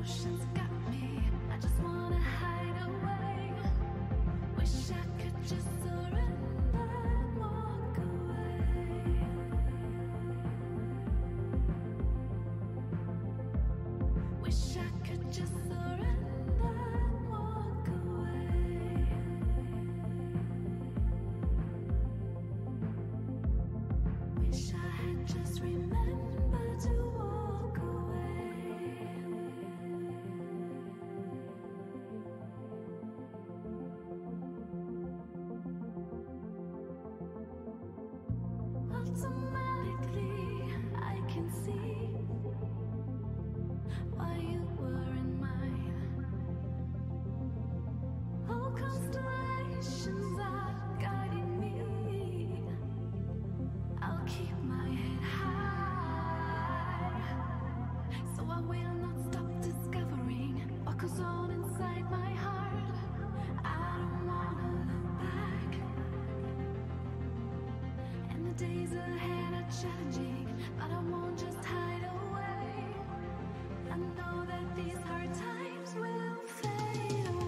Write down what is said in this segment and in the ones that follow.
emotions got me. I just wanna hide away. Wish I could just surrender and walk away. Wish I could just surrender and walk away. Wish I had just remembered to walk away. Automatically, I can see why you were in mine. All constellations are guiding me. I'll keep my head high, so I will not stop discovering what goes on inside my heart. I don't wanna look back, and the days ahead are challenging, but I won't just hide away. I know that these hard times will fade away.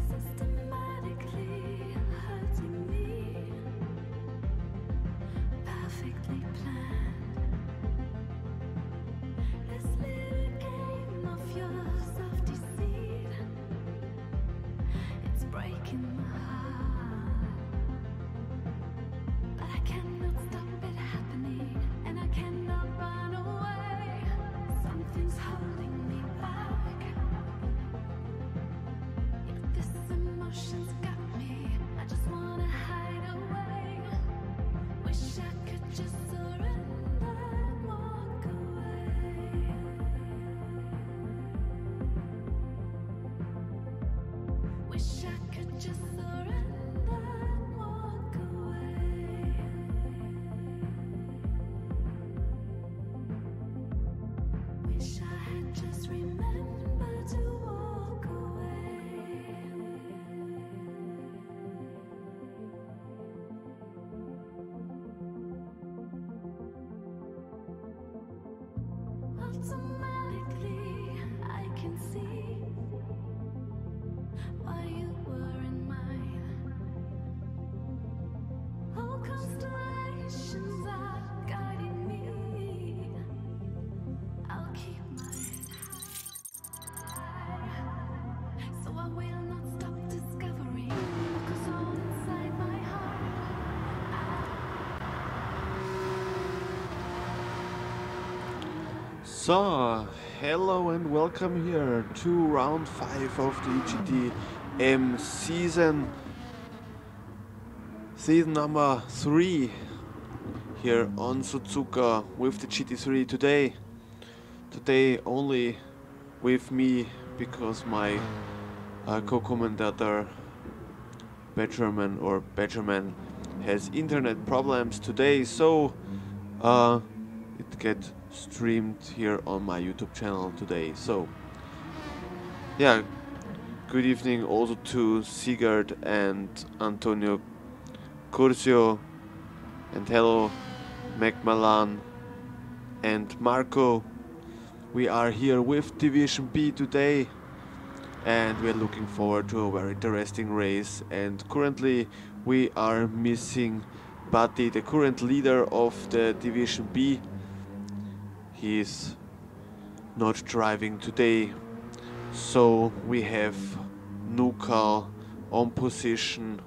Systematically hurting me, perfectly planned. This little game of your self-deceit, it's breaking my heart. But I cannot stop it happening, and I cannot run away. Something's holding me back. This emotion's got me. I just wanna hide away. Wish I could just surrender and walk away. Wish I could just surrender and walk away. Wish I had just remembered to walk away. Automatically, I can see why you were in mine. All constellations are guiding me. So, hello and welcome here to round 5 of the EGTM season number 3 here on Suzuka with the GT3 today only with me because my co-commentator Badgerman has internet problems today, so it get streamed here on my YouTube channel today. So yeah, good evening also to Sigurd and Antonio Curcio, and hello Macmillan and Marco. We are here with Division B today and we're looking forward to a very interesting race, and currently we are missing Buddy, the current leader of the Division B. He's not driving today, so we have Nukal on position.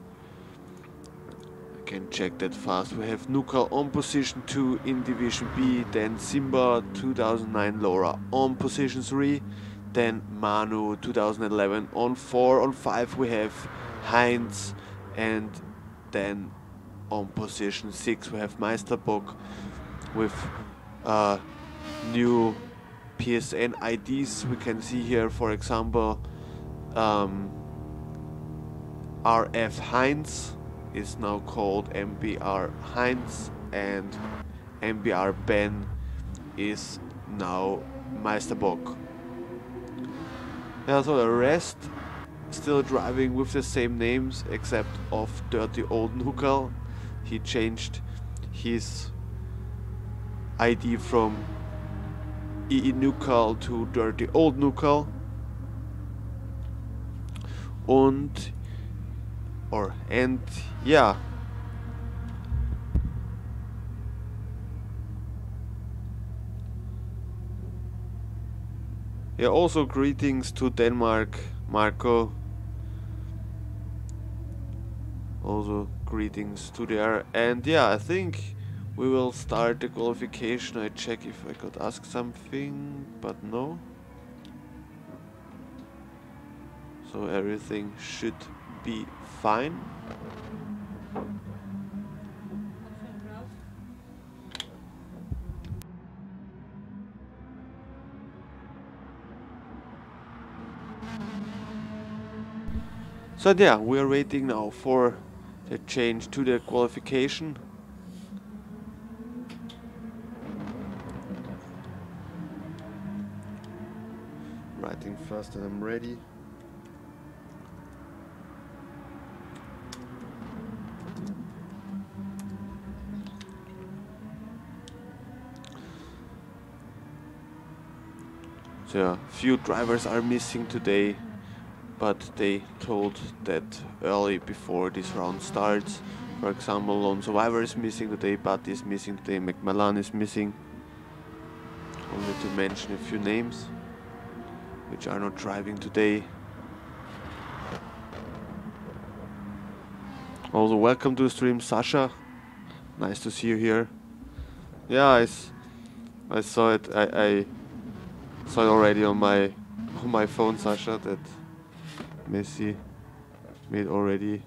I can check that fast. We have Nukal on position 2 in Division B, then Simba 2009 Laura on position 3, then Manu 2011 on 4. On 5 we have Heinz, and then on position 6 we have Meisterbock with new PSN IDs. We can see here, for example, RF Heinz is now called MBR Heinz, and MBR Ben is now Meisterbock. Yeah, so the rest still driving with the same names except of Dirty Old Nukal. He changed his ID from EE Nukal to Dirty Old Nukal. And yeah, also greetings to Denmark, Marco. Also greetings to there, and yeah, I think we will start the qualification. I check if I could ask something, but no. So everything should be fine. So yeah, we are waiting now for the change to the qualification. Writing fast and I'm ready. So yeah, few drivers are missing today, but they told that early before this round starts. For example, Lone Survivor is missing today, Buddy is missing today, Macmillan is missing. Only to mention a few names which are not driving today. Also welcome to the stream, Sasha. Nice to see you here. Yeah, I saw it. I saw it already on my phone, Sasha, that Messi made already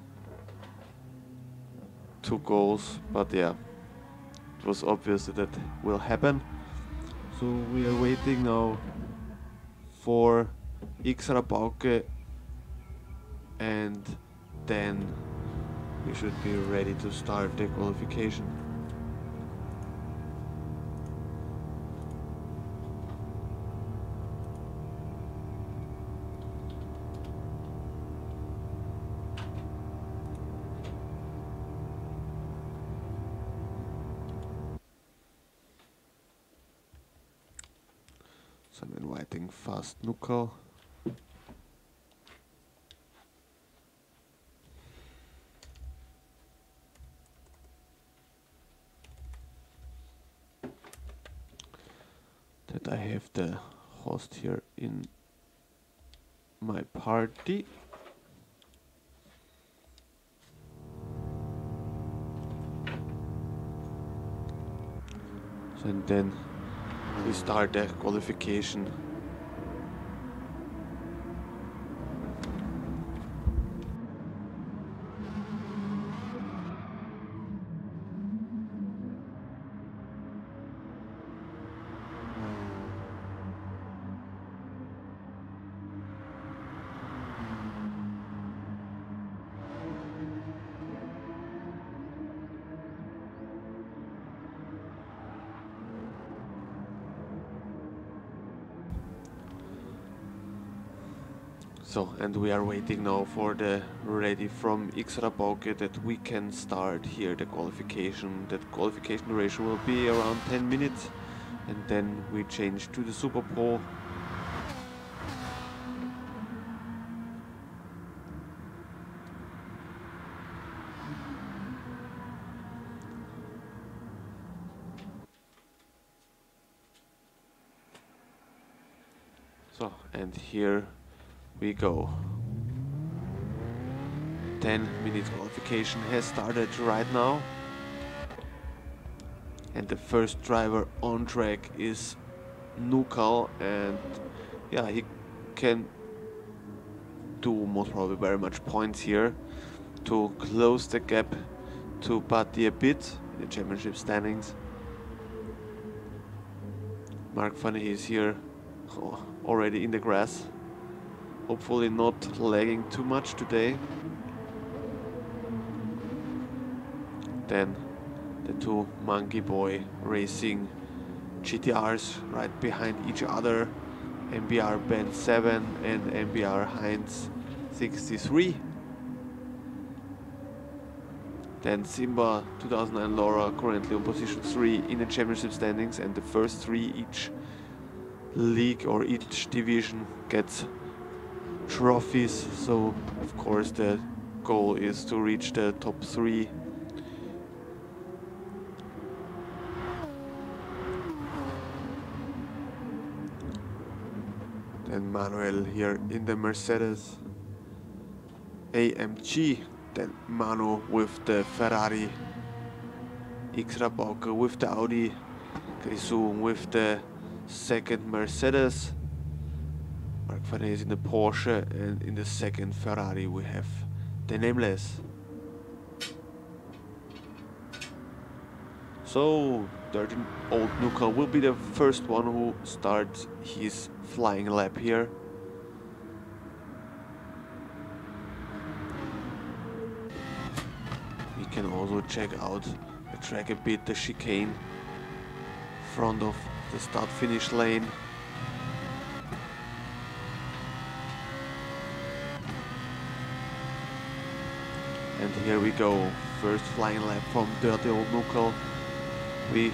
2 goals, but yeah, it was obvious that will happen. So we are waiting now for Xra Bauke, and then we should be ready to start the qualification. So I'm inviting fast Nukal. That I have the host here in my party. So and then we start the qualification. So, and we are waiting now for the ready from X-Rabauke that we can start here the qualification. That qualification duration will be around 10 minutes, and then we change to the Super Pro. So, and here we go. 10-minute qualification has started right now, and the first driver on track is MINKIHL, and yeah, he can do most probably very much points here to close the gap to Buddy a bit in the championship standings. Mark Fanny is here already in the grass. Hopefully not lagging too much today. Then the two Monkey Boy racing GTRs right behind each other. MBR Ben 7 and MBR Heinz 63. Then Simba 2009 Laura currently on position 3 in the championship standings, and the first 3 each league or each division gets trophies, so of course the goal is to reach the top 3. Then Manuel here in the Mercedes AMG, then Manu with the Ferrari, X-Rabauke with the Audi, Grisou with the second Mercedes, Mark Van is in the Porsche, and in the second Ferrari we have the Nameless. So 13-old MINKIHL will be the first one who starts his flying lap here. We can also check out the track a bit, the chicane front of the start-finish lane. And here we go, first flying lap from dirty old MINKIHL. We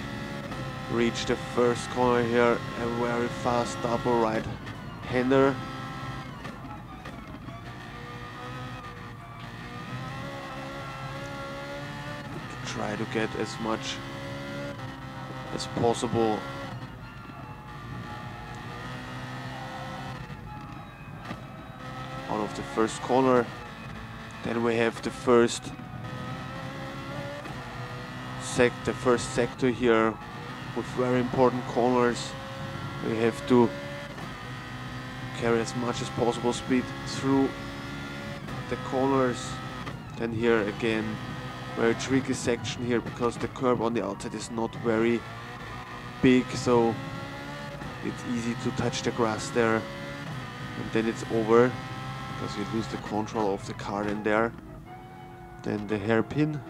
reach the first corner here, a very fast double right hander. To try to get as much as possible out of the first corner. Then we have the first sector here with very important corners. We have to carry as much as possible speed through the corners. Then here again, very tricky section here because the curb on the outside is not very big, so it's easy to touch the grass there, and then it's over because you lose the control of the car in there. Then the hairpin.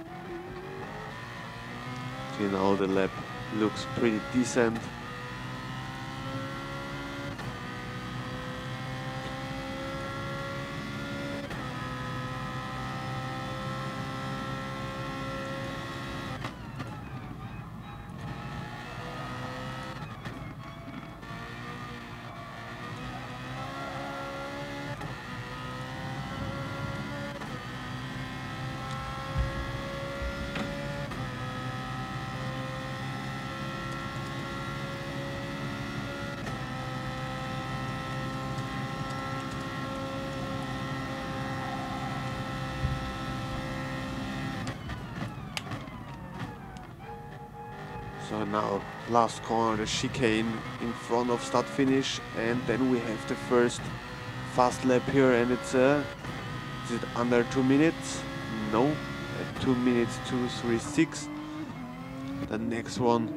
See, now the lap looks pretty decent. So now last corner, the chicane in front of start finish, and then we have the first fast lap here, and it's is it under 2 minutes? No, at 2 minutes 2:36. The next one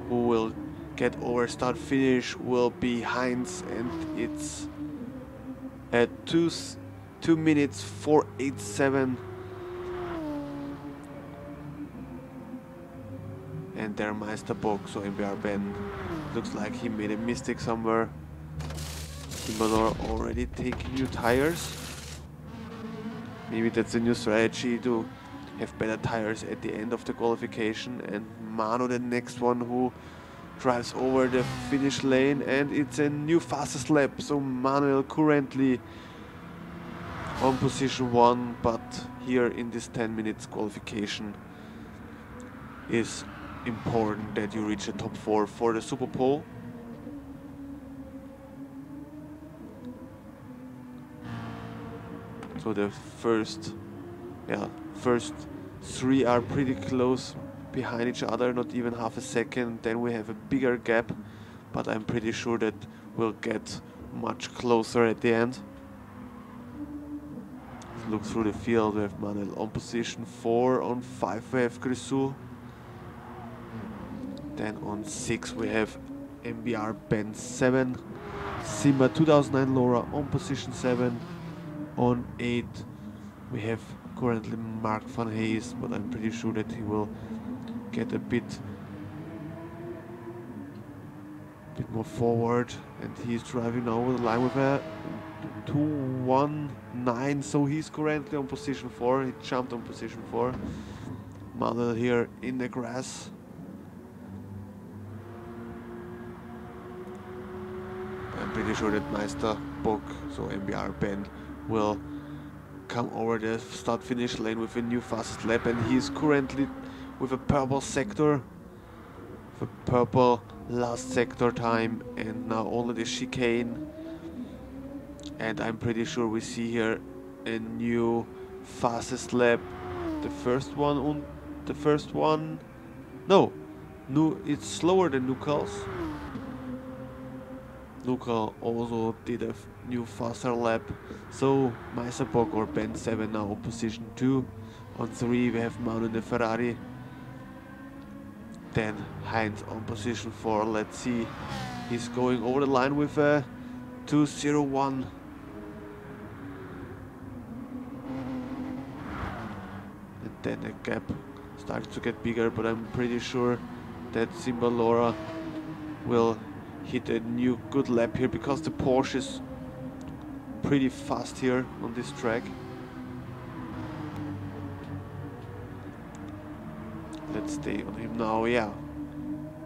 who will get over start finish will be Heinz, and it's at 2 minutes 4:87. And there Meisterbock, so MBR Ben looks like he made a mistake somewhere. Timbalor already taking new tires. Maybe that's a new strategy to have better tires at the end of the qualification. And Mano, the next one who drives over the finish lane, and it's a new fastest lap. So Manuel currently on position 1, but here in this 10 minutes qualification is important that you reach the top 4 for the Super Pole. So the first 3 are pretty close behind each other, not even half a second. Then we have a bigger gap, but I'm pretty sure that we'll get much closer at the end. Let's look through the field. We have Manuel on position 4, on 5 we have Grisou. Then on 6 we have MBR Ben 7, Simba 2009 Laura on position 7. On 8 we have currently Mark van Hayes, but I'm pretty sure that he will get a bit more forward, and he's driving now over the line with a 2:19, so he's currently on position 4. He jumped on position 4. Manuel here in the grass. I'm pretty sure that Meisterbock, so MBR Ben, will come over the start finish lane with a new fastest lap, and he's currently with a purple sector, with a purple last sector time, and now only the chicane. And I'm pretty sure we see here a new fastest lap. The first one, no, it's slower than Nukal's. Nukal also did a new faster lap. So Meisterbock or Ben 7 now on position 2. On 3 we have Manu in the Ferrari. Then Heinz on position 4. Let's see, he's going over the line with a 2:01. And then the gap starts to get bigger, but I'm pretty sure that Simba Laura will hit a new good lap here, because the Porsche is pretty fast here on this track. Let's stay on him now. Yeah,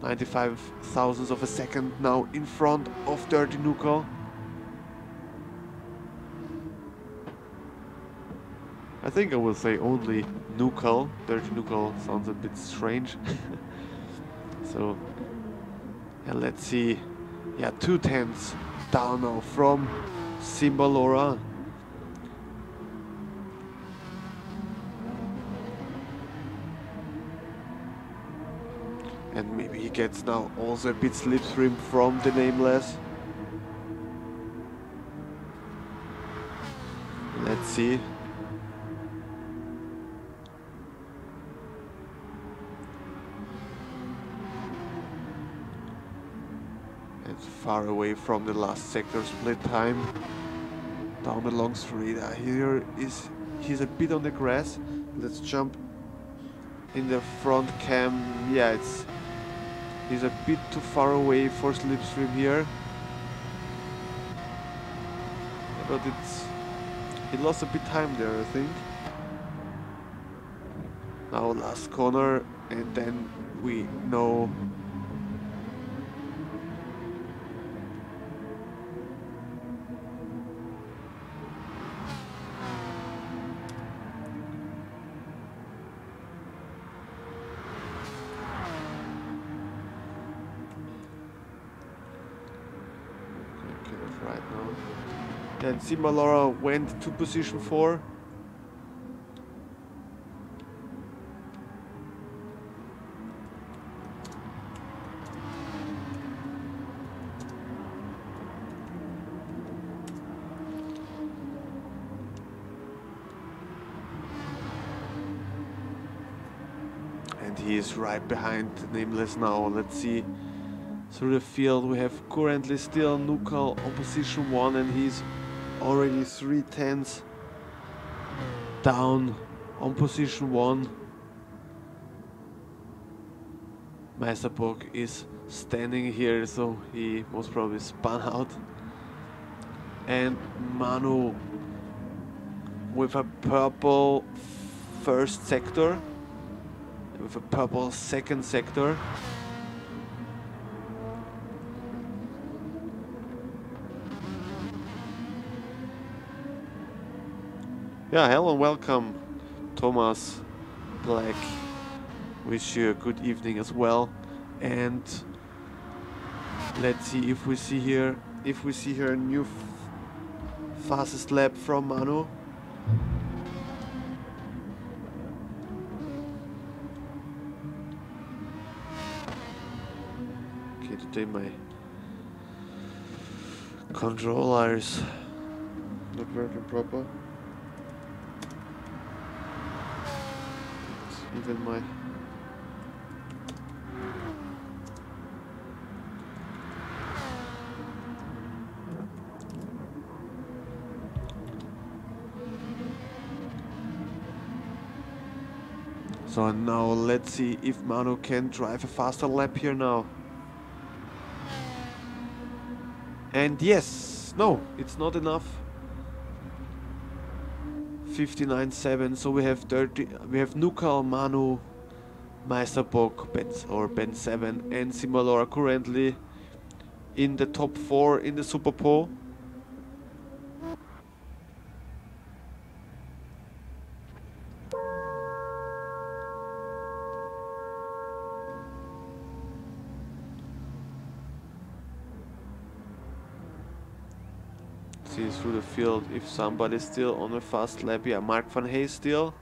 95 thousandths of a second now in front of Dirty Nukal. I think I will say only Nukal. Dirty Nukal sounds a bit strange. So yeah, let's see. Yeah, 2/10 down now from Simba Laura. And maybe he gets now also a bit slipstream from the Nameless. Let's see. It's far away from the last sector split time. Down the long straight. He's a bit on the grass. Let's jump in the front cam. Yeah, he's a bit too far away for slipstream here. But he lost a bit time there, I think. Now last corner, and then we know right now. Then Simba Laura went to position 4. and he is right behind Nameless now. Let's see through the field. We have currently still MINKIHL on position 1, and he's already 3/10 down on position 1. Meisterbock is standing here, so he most probably spun out. And Manu with a purple first sector, with a purple second sector. Yeah, hello and welcome, Thomas Black. Wish you a good evening as well. And let's see if we see here a new fastest lap from Manu. Okay, today my controller is not working proper. Even my So now let's see if Manu can drive a faster lap here now. And yes, no, it's not enough. 59.7, so we have MINKIHL, Manu, Meisterbock, Ben 7 and Simbalora currently in the top 4 in the Super Pole. See through the field if somebody's still on a fast lap. Yeah, Mark van Hayes still.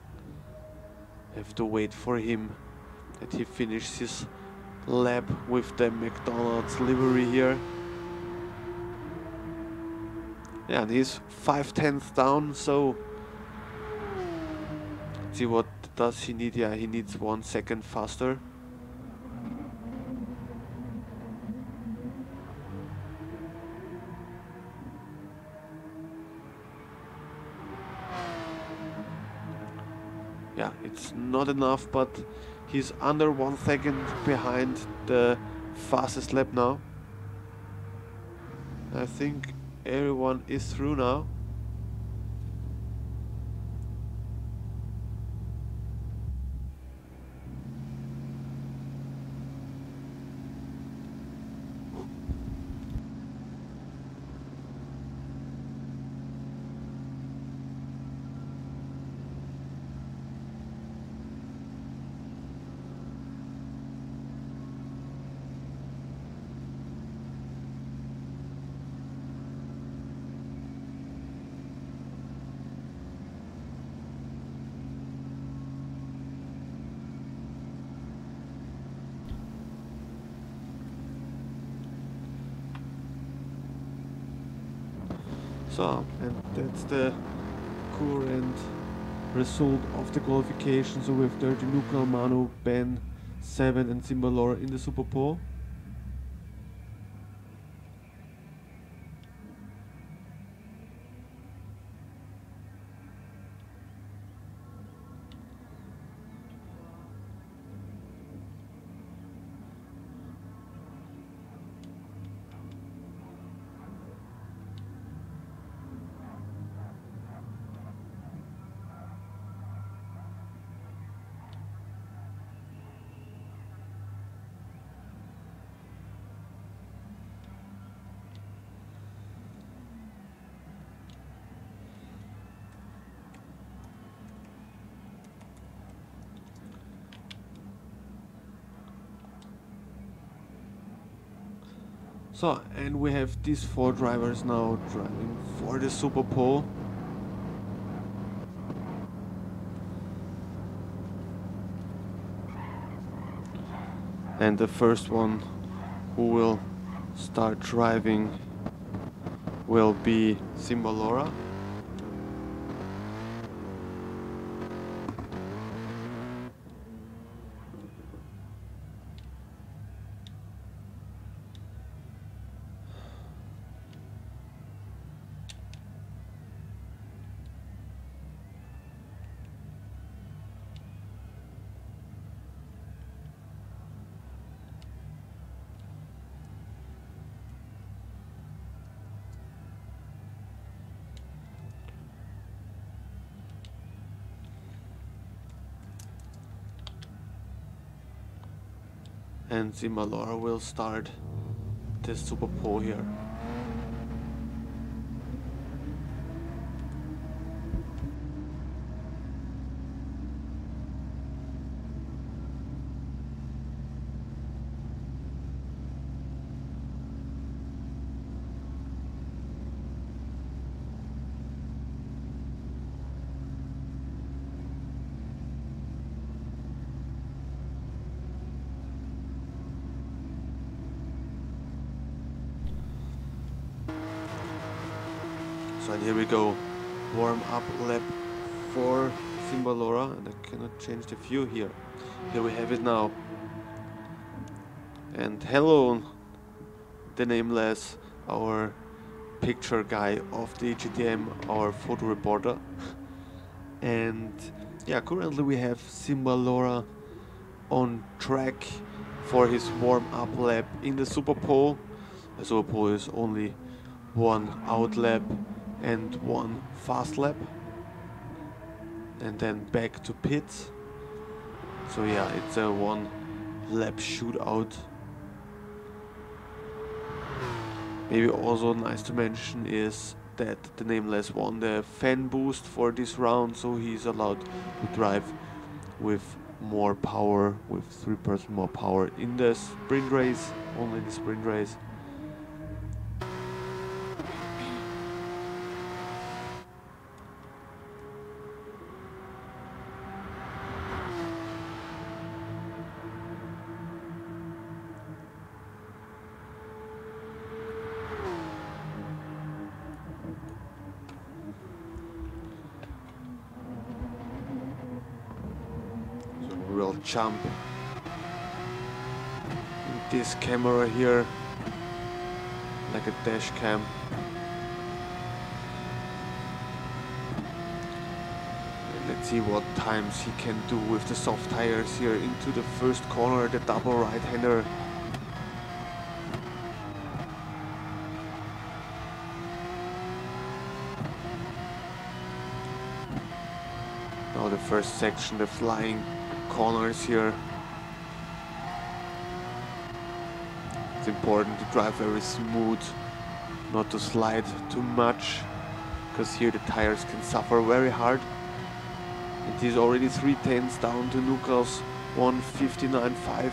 Have to wait for him that he finishes his lap with the McDonald's livery here. Yeah, and he's 5/10 down, so let's see what does he need. Yeah, he needs 1 second faster. Yeah, it's not enough, but he's under 1 second behind the fastest lap now. I think everyone is through now. So, and that's the current result of the qualification. So we have 30 MINKIHL, Manu, Ben 7 and Simbalora in the Super Pole. So, and we have these 4 drivers now driving for the Super Pole. And the first one who will start driving will be Simbalora. and Simbalora will start this Super Pole here. So and here we go, warm up lap for Simbalora, and I cannot change the view here. Here we have it now. And hello, the nameless, our picture guy of the EGTM, our photo reporter. And yeah, currently we have Simbalora on track for his warm up lap in the Super Pole. The Super Pole is only one out lap and one fast lap, and then back to pits. So yeah, it's a one lap shootout. Maybe also nice to mention is that the nameless won the fan boost for this round, so he's allowed to drive with more power, with 3% more power in the sprint race, only in the sprint race. We'll jump in this camera here like a dash cam. And let's see what times he can do with the soft tires here into the first corner, the double right-hander. Now the first section, the flying corners here. It's important to drive very smooth, not to slide too much, because here the tires can suffer very hard. It is already 3/10 down to Nuka's 1:59.5.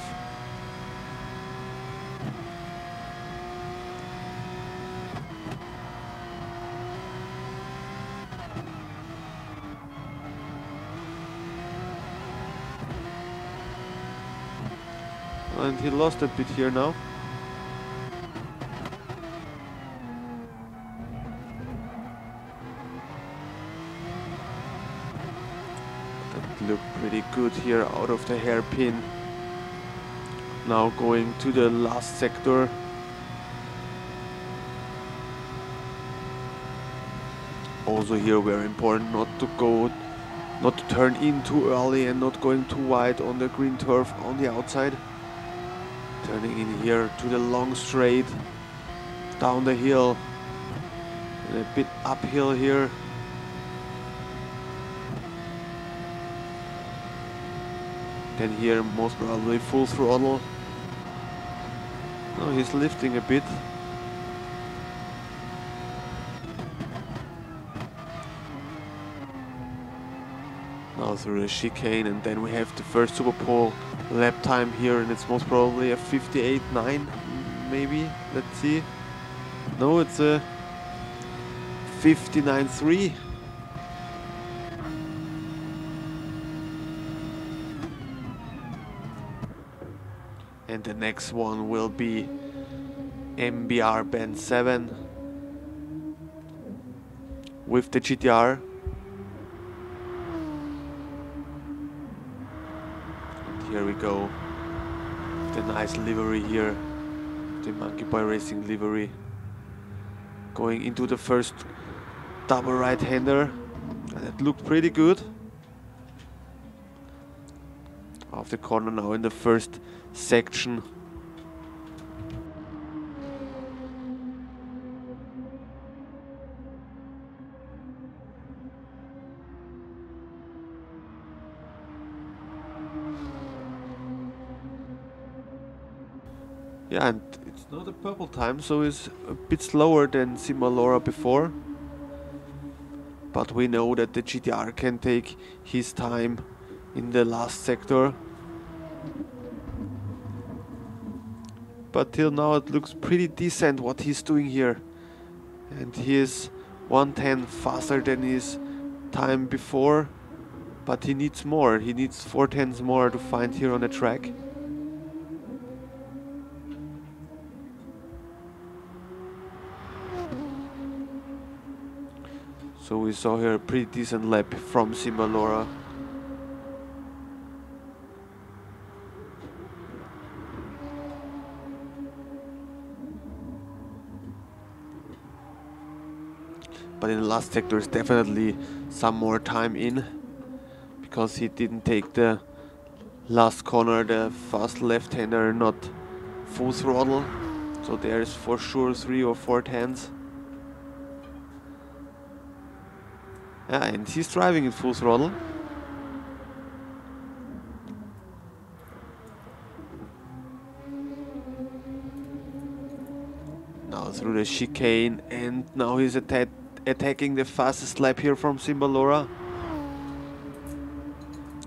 And he lost a bit here now. That looked pretty good here out of the hairpin. Now going to the last sector. Also here very important not to turn in too early and not going too wide on the green turf on the outside. Turning in here to the long straight, down the hill, and a bit uphill here. Then here most probably full throttle. No, he's lifting a bit. Now through the chicane, and then we have the first Super Pole lap time here, and it's most probably a 58.9 maybe. Let's see. No, it's a 59.3. And the next one will be MBR Band 7 with the GTR. Here we go, the nice livery here, the Monkey Boy Racing livery. Going into the first double right-hander, and it looked pretty good. Off the corner now in the first section. Yeah, and it's not a purple time, so it's a bit slower than Simbalora before. But we know that the GTR can take his time in the last sector. But till now it looks pretty decent what he's doing here. And he is 1/10 faster than his time before. But he needs more, he needs 4/10 more to find here on the track. So we saw here a pretty decent lap from Simbalora. But in the last sector is definitely some more time in, because he didn't take the last corner, the fast left-hander, not full throttle. So there's for sure 3 or 4/10. Yeah, and he's driving in full throttle. Now through the chicane, and now he's attacking the fastest lap here from Simbalora.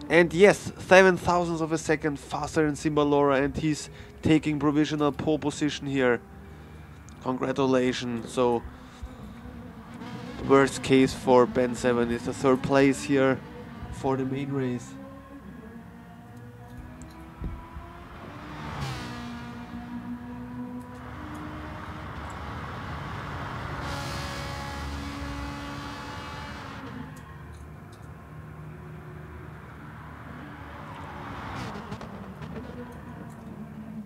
And yes, 7,000ths of a second faster than Simbalora, and he's taking provisional pole position here. Congratulations. So worst case for Ben 7 is the 3rd place here for the main race.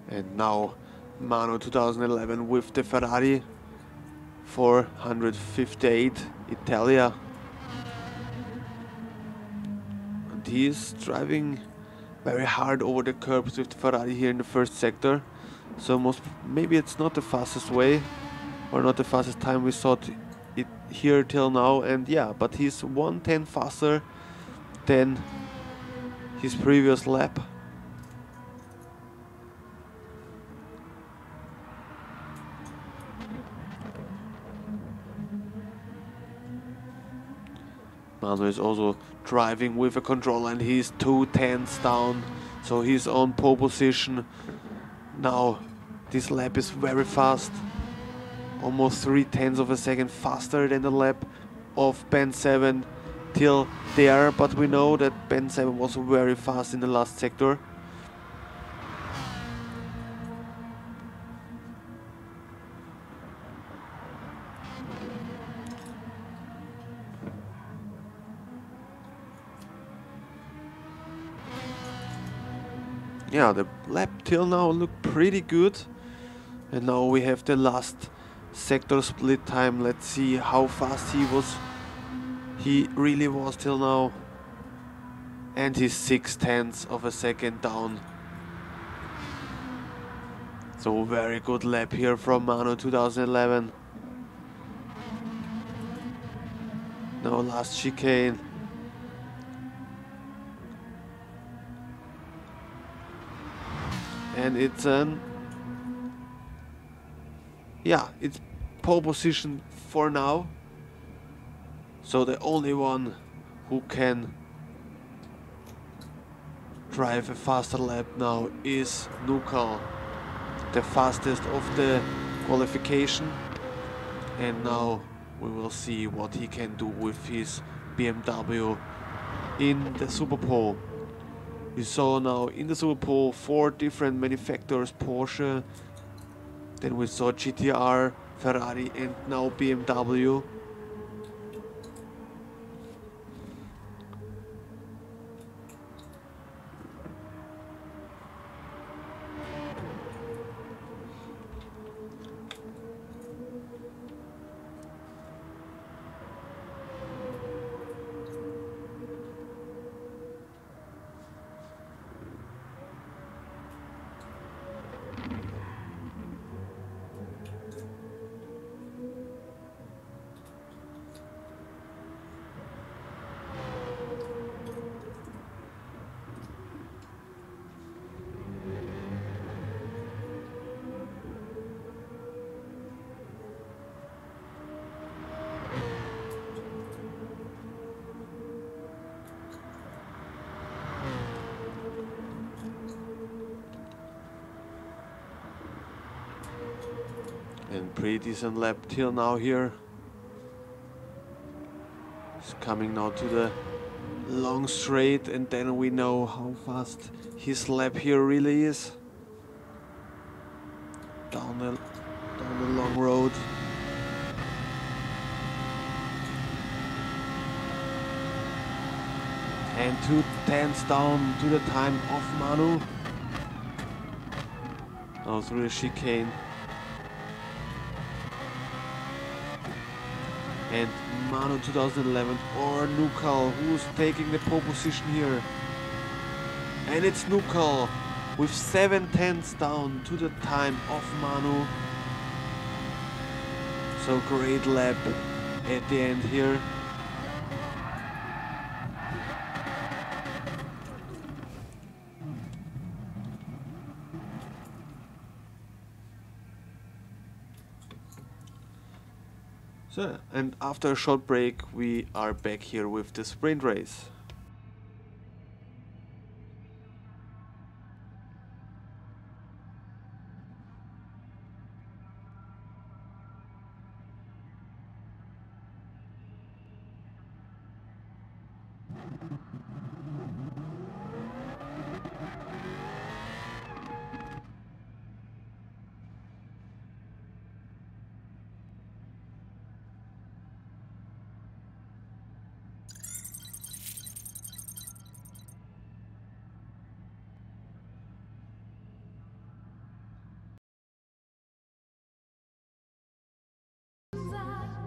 And now Mano 2011 with the Ferrari 458 Italia. And he is driving very hard over the curbs with the Ferrari here in the first sector. So maybe it's not the fastest way, or not the fastest time we saw it here till now. And yeah, but he's 1/10 faster than his previous lap. Mano is also driving with a controller, and he's 2/10 down, so he's on pole position. Now this lap is very fast, almost 3/10 of a second faster than the lap of Ben 7 till there, but we know that Ben 7 was very fast in the last sector. Yeah, the lap till now looked pretty good. And now we have the last sector split time. Let's see how fast he really was till now. And he's 6/10 of a second down. So very good lap here from Mano 2011. Now last chicane. And it's it's pole position for now. So the only one who can drive a faster lap now is MINKIHL, the fastest of the qualification. And now we will see what he can do with his BMW in the Super Pole. We saw now in the Super Pole 4 different manufacturers: Porsche, then we saw GTR, Ferrari, and now BMW. And pretty decent lap till now here. He's coming now to the long straight, and then we know how fast his lap here really is. Down the long road. And 2/10 down to the time of Manu. Now through the chicane. And Manu 2011 or MINKIHL, who's taking the pole position here. And it's MINKIHL with 7/10 down to the time of Manu. So great lap at the end here. So, and after a short break, we are back here with the sprint race.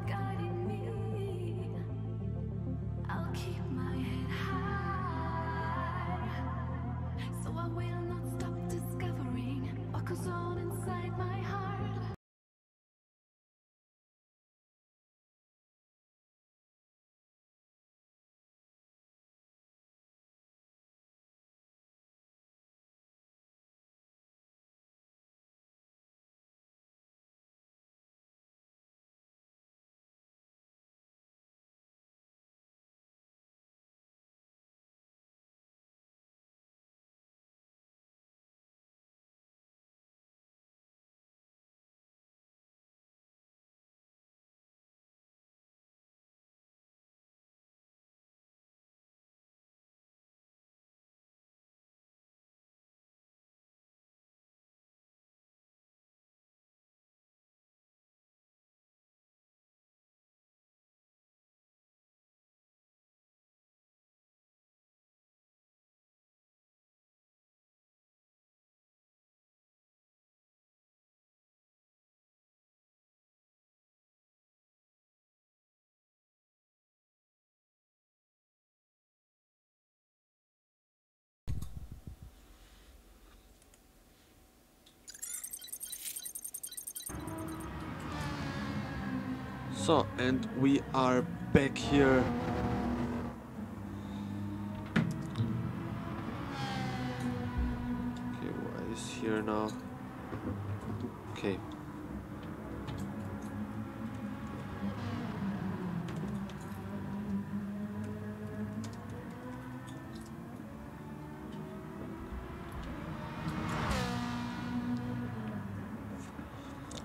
Guiding me, I'll keep my head high, so I will not stop discovering what goes on inside my heart. So, and we are back here. Okay, why is here now? Okay.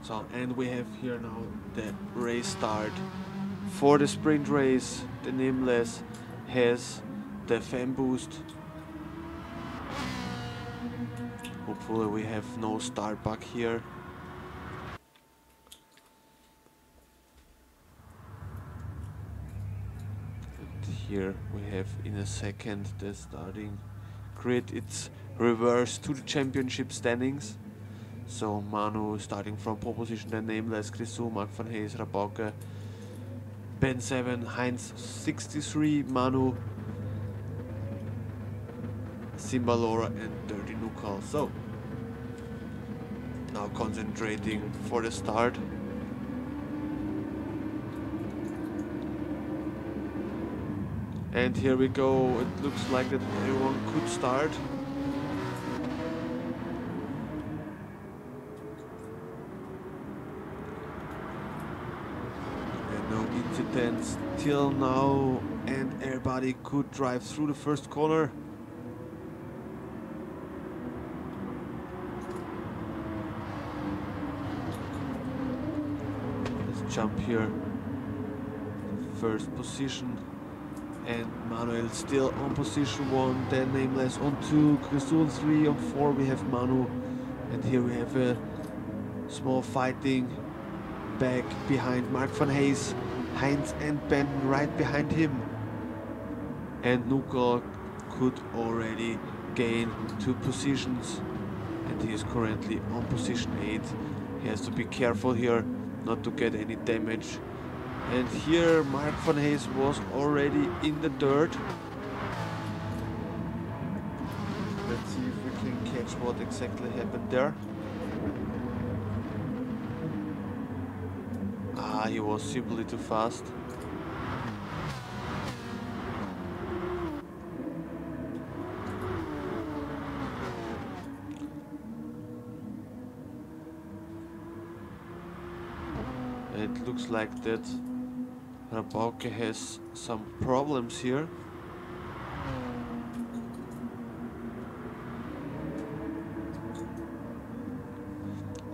So, and we have here now the race start. For the sprint race, the Nameless has the fan boost. Hopefully we have no start bug here. And here we have in a second the starting grid. It's reversed to the championship standings. So Manu starting from pole position, then Nameless, Chrisou, Mark van Hayes, Rabauke, Ben 7, Heinz 63, Manu, Simba Laura and Dirty MINKIHL. So now concentrating for the start. And here we go, it looks like that everyone could start. Till now, and everybody could drive through the first corner. jump here. First position. And Manuel still on position 1, then Nameless on 2, Grisou on 3, on 4 we have Manu. And here we have a small fighting back behind Mark van Hayes, Heinz and Ben right behind him. And Nuka could already gain 2 positions and he is currently on position 8. He has to be careful here not to get any damage. And here Mark van Hayes was already in the dirt. Let's see if we can catch what exactly happened there. Ah, he was simply too fast. It looks like that Rabauke has some problems here.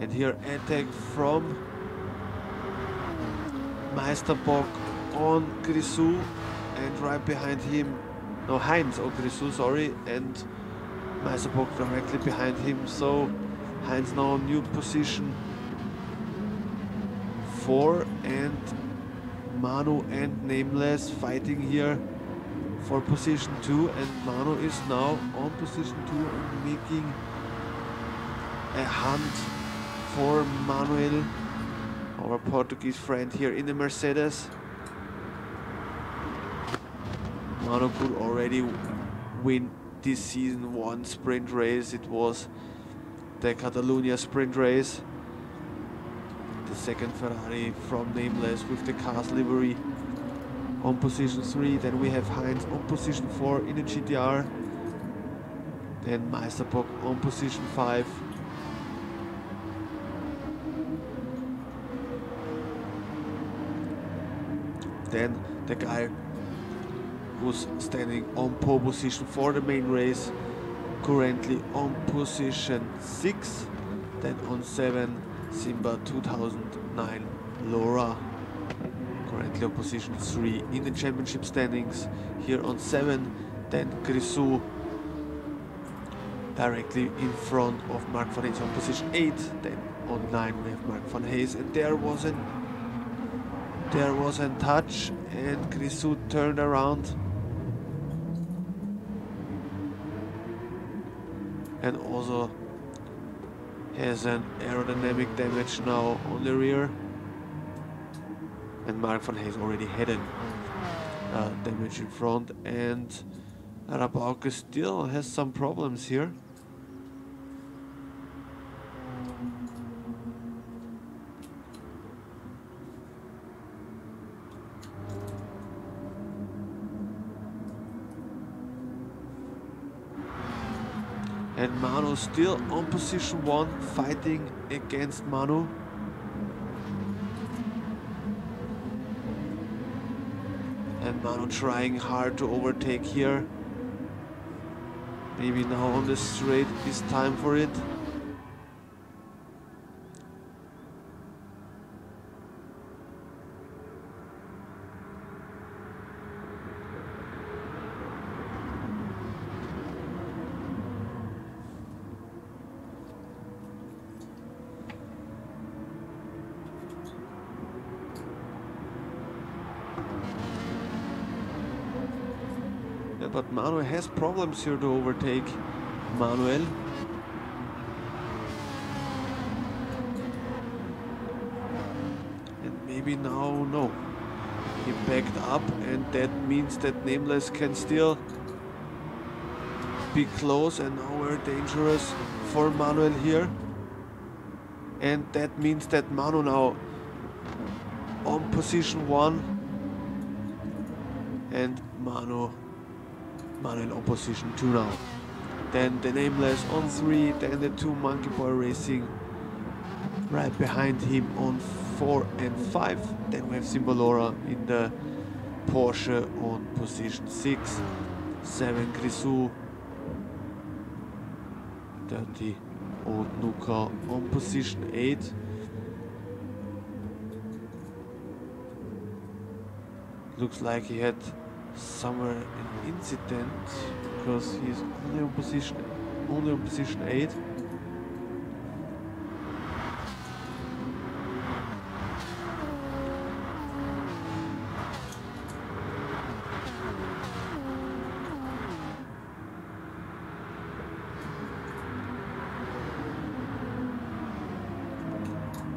And here attack from Meisterbock on Grisou and right behind him, no, Heinz on Grisou, sorry, and Meisterbock directly behind him. So Heinz now new position 4 and Manu and Nameless fighting here for position 2, and Manu is now on position 2 and making a hunt for Manuel, our Portuguese friend here in the Mercedes. Manu could already win this season one sprint race. It was the Catalonia sprint race. The second Ferrari from Nameless with the cars livery on position 3. Then we have Heinz on position 4 in the GTR. Then Meisterbock on position 5. Then the guy who's standing on pole position for the main race, currently on position 6. Then on 7, Simba 2009 Laura, currently on position 3 in the championship standings. Here on 7, then Grisou directly in front of Mark van Hayes on position 8. Then on 9 we have Mark van Hayes, and there was a touch and Grisou turned around and also has an aerodynamic damage now on the rear, and Mark van Hayes already had a damage in front, and Rabauke still has some problems here. And Manu still on position 1, fighting against Manu. And Manu trying hard to overtake here. Maybe now on the straight is time for it. But Manu has problems here to overtake Manuel. And maybe now, no. He backed up, and that means that Nameless can still be close, and now we're dangerous for Manuel here. And that means that Manu now on position 1 and Manuel on position 2 now. Then the Nameless on 3, then the 2 Monkey Boy Racing right behind him on 4 and 5. Then we have Simbalora in the Porsche on position 6, 7 Grisou, 30 old Nuka on position 8. Looks like he had somewhere an incident because he's only on position 8.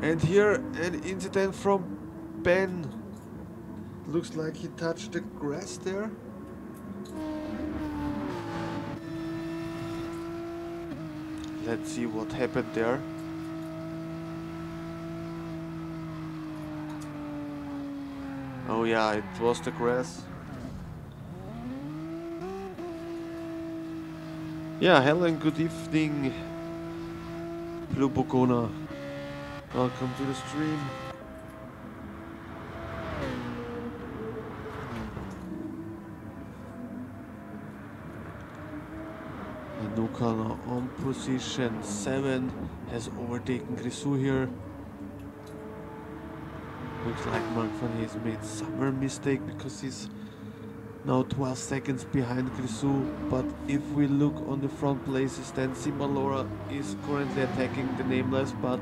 And here an incident from Ben. Looks like he touched the grass there. Let's see what happened there. Oh yeah, it was the grass. Yeah, hello and good evening, Blue Bogona. Welcome to the stream. Nuka now on position 7 has overtaken Grisou here. Looks like Mark Van has made some mistake because he's now 12 seconds behind Grisou. But if we look on the front places, then Simbalora is currently attacking the Nameless, but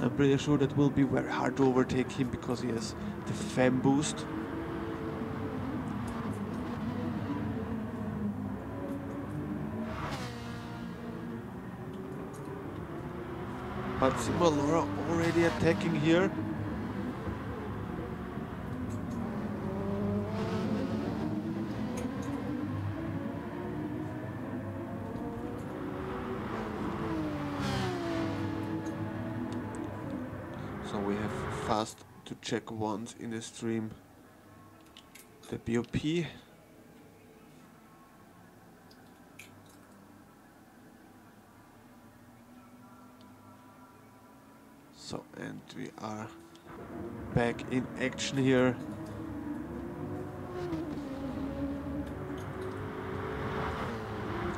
I'm pretty sure that will be very hard to overtake him because he has the FAM boost. But Simbalora already attacking here. So we have fast to check once in the stream the BOP. So, and we are back in action here.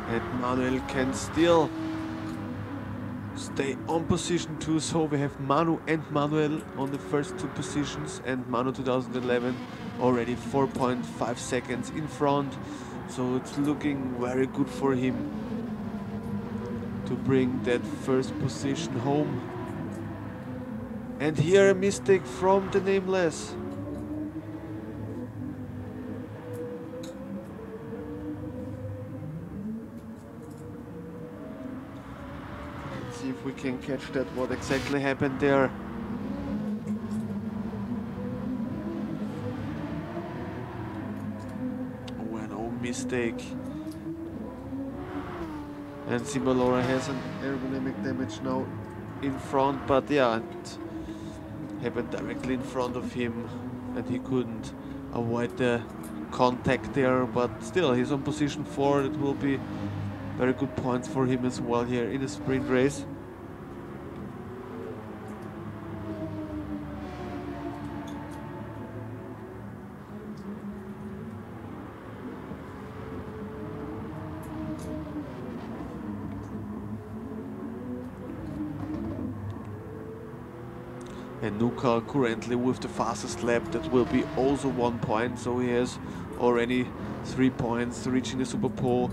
And Manuel can still stay on position 2, so we have Manu and Manuel on the first 2 positions, and Manu 2011 already 4.5 seconds in front, so it's looking very good for him to bring that first position home. And here a mistake from the Nameless. Let's see if we can catch that, what exactly happened there. Oh, an own mistake. And Simbalora has an aerodynamic damage now in front, but yeah, it happened directly in front of him and he couldn't avoid the contact there, but still he's on position 4. It will be very good points for him as well here in the sprint race. And Nuka currently with the fastest lap, that will be also 1 point, so he has already 3 points reaching the Super Pole,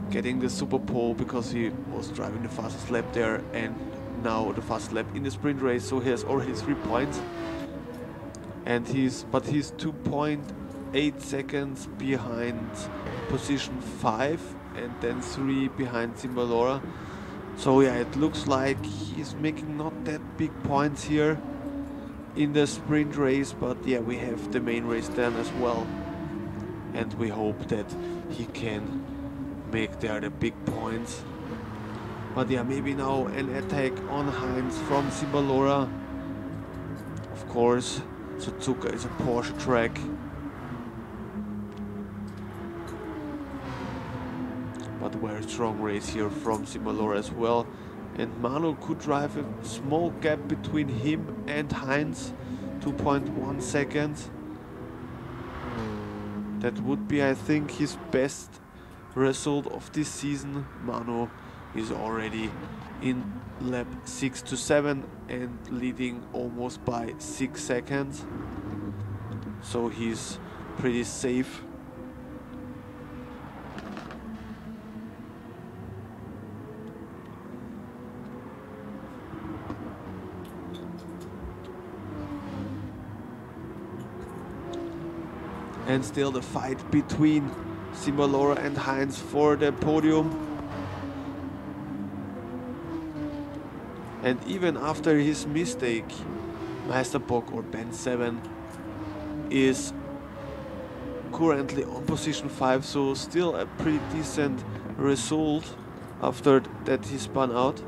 getting the Super Pole because he was driving the fastest lap there, and now the fastest lap in the sprint race, so he has already 3 points. And he's 2.8 seconds behind position 5 and then 3 behind Simbalora. So yeah, it looks like he's making not that big points here in the sprint race, but yeah, we have the main race then as well, and we hope that he can make there the big points. But yeah, maybe now an attack on Heinz from Simbalora. Of course, Suzuka is a Porsche track, but very strong race here from Simbalora as well. And Manu could drive a small gap between him and Heinz, 2.1 seconds. That would be, I think, his best result of this season. Manu is already in lap 6 to 7 and leading almost by 6 seconds. So he's pretty safe. And still the fight between Simbalora and Heinz for the podium. And even after his mistake, Meisterbok or Ben 7 is currently on position 5, so still a pretty decent result after that he spun out.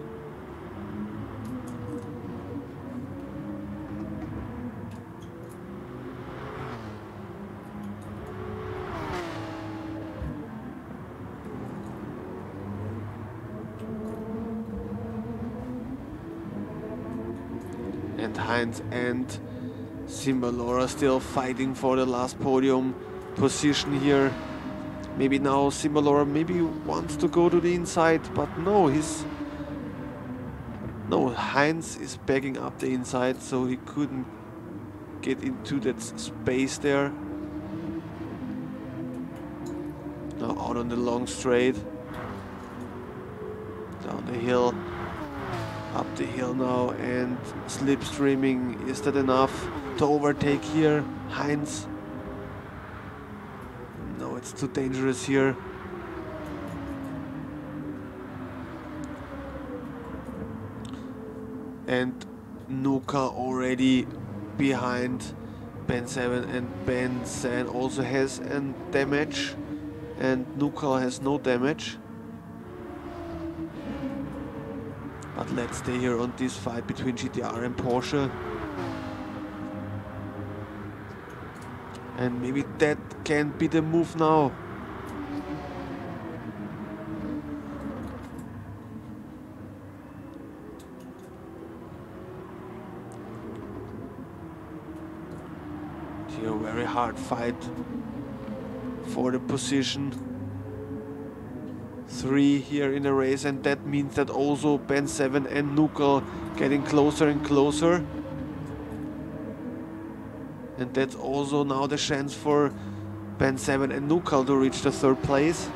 And Heinz and Simbalora still fighting for the last podium position here. Maybe now Simbalora maybe wants to go to the inside, but no, Heinz is backing up the inside, so he couldn't get into that space there. Now out on the long straight, down the hill. Up the hill now and slipstreaming. Is that enough to overtake here? Heinz. No, it's too dangerous here. And Nuka already behind Ben 7, and Ben San also has damage and Nuka has no damage. But let's stay here on this fight between GTR and Porsche. And maybe that can be the move now. Here, very hard fight for the position 3 here in the race, and that means that also Ben 7 and Nuka getting closer and closer. And that's also now the chance for Ben 7 and Nuka to reach the 3rd place.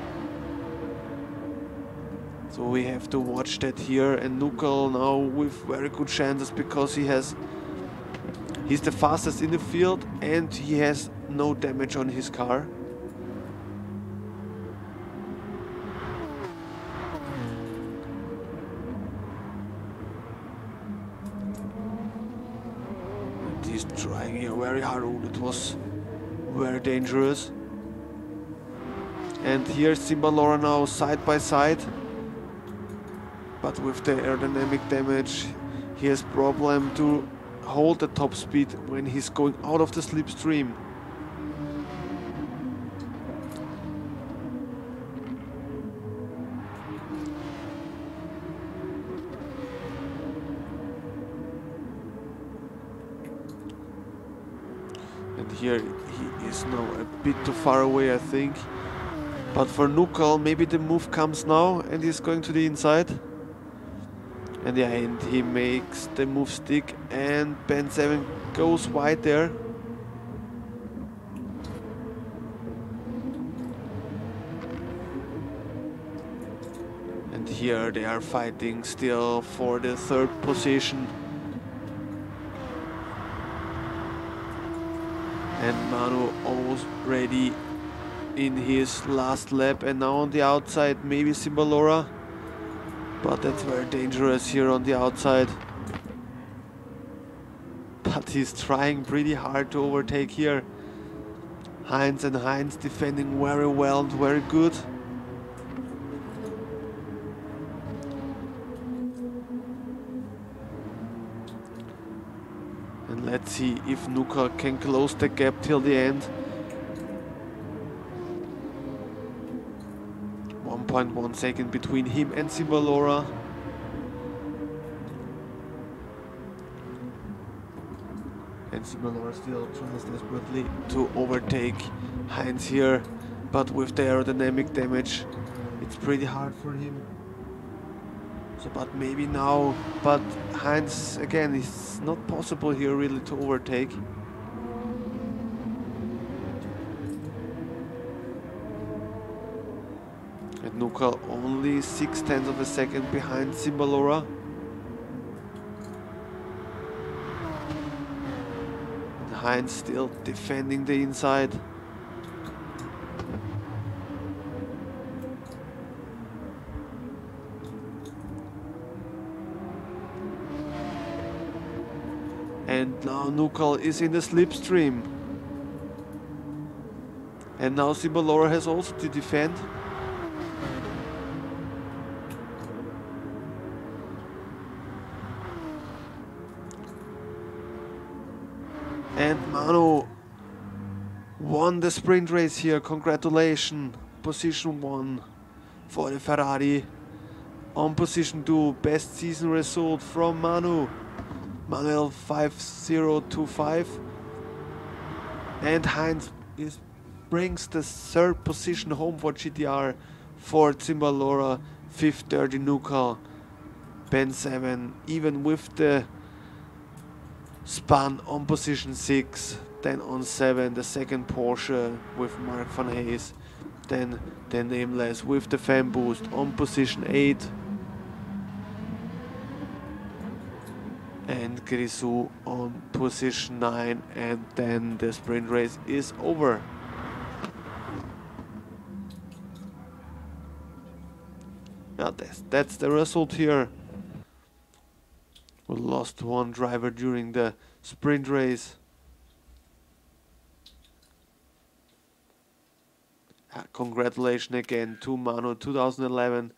So we have to watch that here, and Nuka now with very good chances because he's the fastest in the field and he has no damage on his car. He's trying here very hard. Oh, it was very dangerous. And here's Simbalora now side by side. But with the aerodynamic damage, he has problem to hold the top speed when he's going out of the slipstream. And here he is now a bit too far away, I think. But for Nukal, maybe the move comes now and he's going to the inside. And yeah, and he makes the move stick and Ben 7 goes wide there. And here they are fighting still for the 3rd position. And Manu already in his last lap, and now on the outside maybe Simbalora. But that's very dangerous here on the outside. But he's trying pretty hard to overtake here. Heinz defending very well and very good. And let's see if Nuka can close the gap till the end. 1.1 second between him and Simbalora. And Simbalora still tries desperately to overtake Heinz here, but with the aerodynamic damage, it's pretty hard for him. So, but maybe now, but Heinz again, it's not possible here really to overtake. NUCAL only 0.6 of a second behind Cymbalora. And Heinz still defending the inside. And now NUCAL is in the slipstream. And now Cymbalora has also to defend. And Manu won the sprint race here. Congratulations. Position 1 for the Ferrari. On position 2, best season result from Manu. Manuel 5025. And Heinz brings the 3rd position home for GTR. For Cymbalora, 530 NUCAL. Ben 7, even with the Spun on position 6, then on 7 the 2nd Porsche with Mark van Hayes, then the Nameless with the fan boost on position 8, and Grisou on position 9, and then the sprint race is over. Yeah, that's the result here. We lost one driver during the sprint race. Congratulations again to Manu 2011.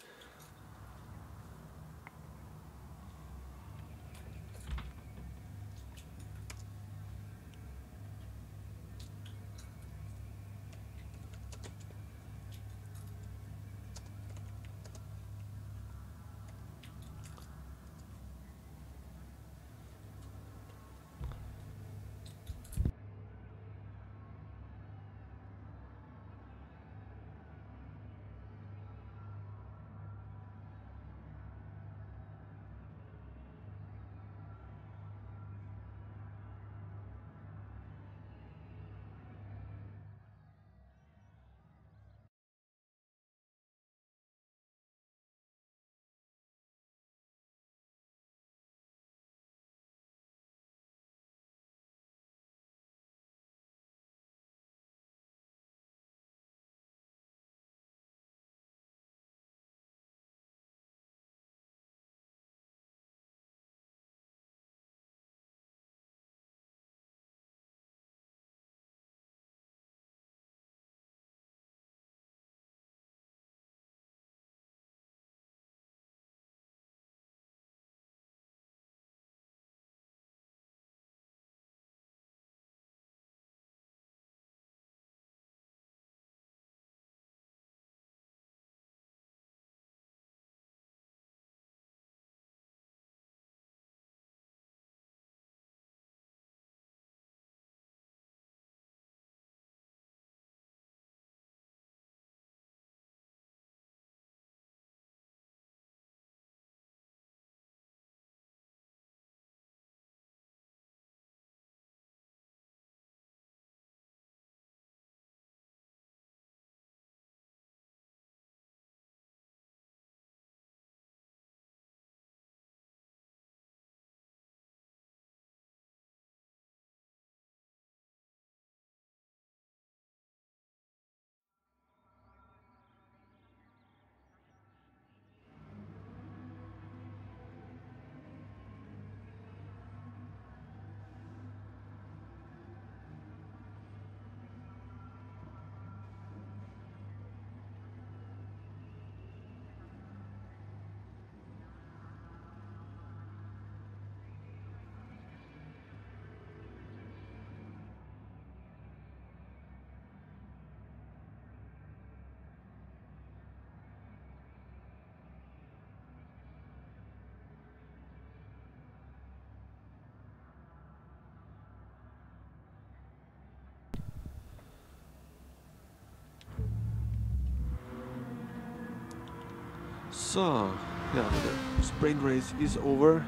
So, yeah, the sprint race is over.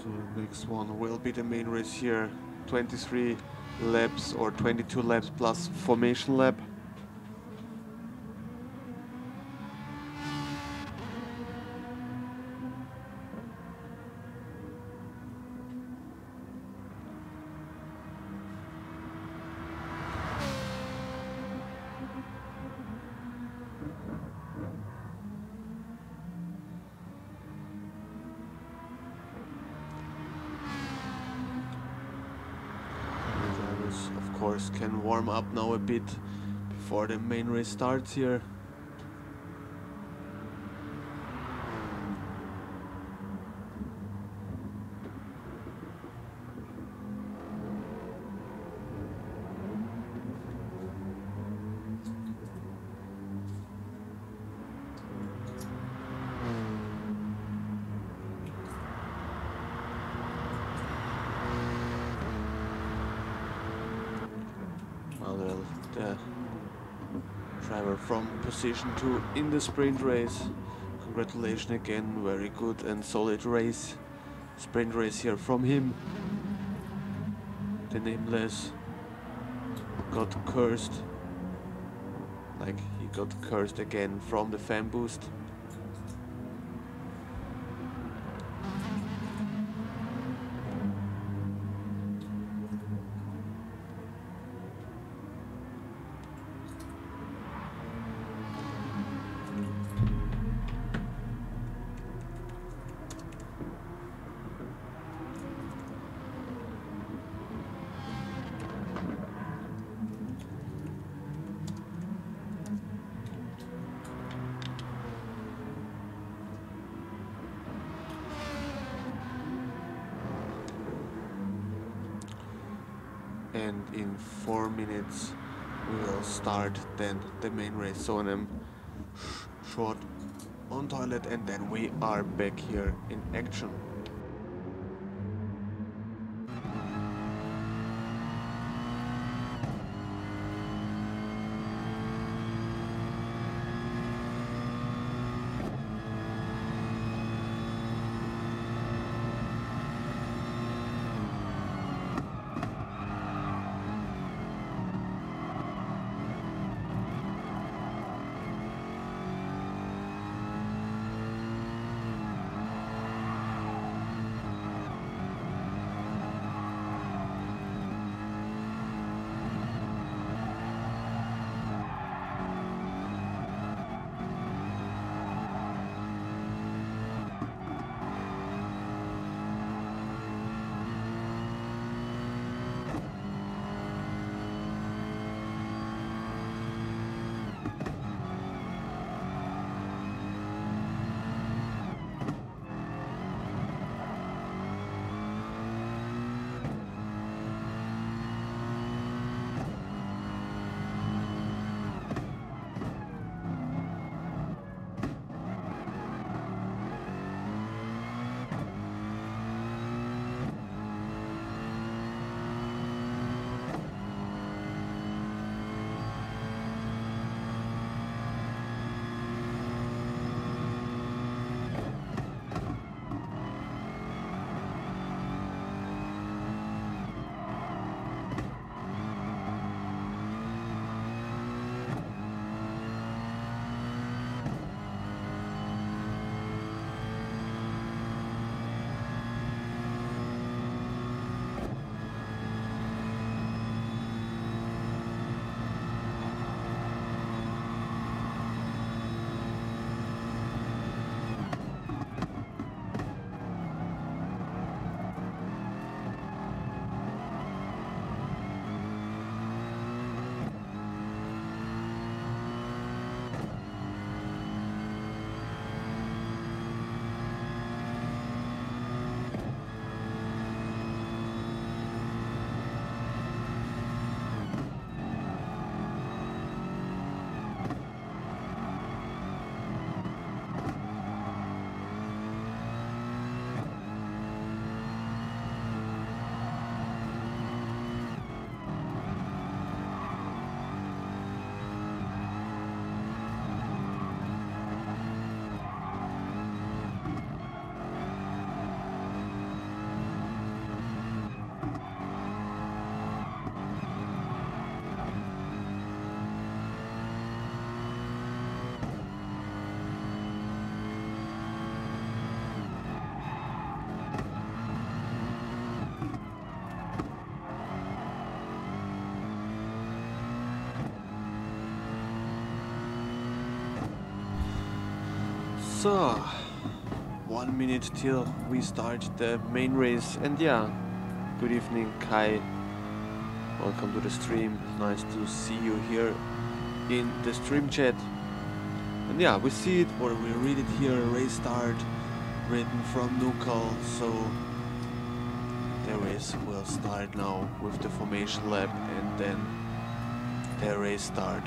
So next one will be the main race here. 23 laps or 22 laps plus formation lap. course can warm up now a bit before the main race starts here. The driver from position 2 in the sprint race. Congratulations again, very good and solid race. Sprint race here from him. The nameless got cursed. Like he got cursed again from the fan boost. And in 4 minutes we will start then the main race. So I'm short on toilet and then we are back here in action. So, 1 minute till we start the main race, and yeah, good evening Kai, Welcome to the stream. Nice to see you here in the stream chat. And yeah, we see it, or we read it here, race start, written from MINKIHL. So the race will start now with the formation lap and then the race start.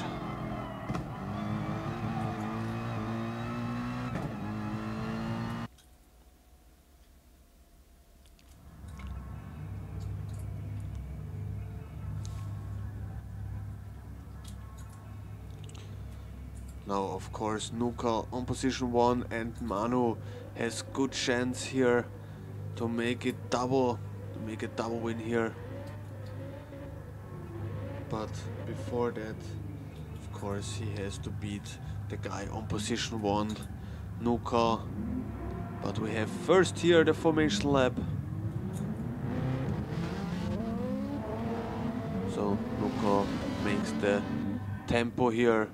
Now, of course, MINKIHL on position 1 and Manu has good chance here to make it double win here. But before that, of course, he has to beat the guy on position 1, MINKIHL. But we have first here the formation lap. So MINKIHL makes the tempo here.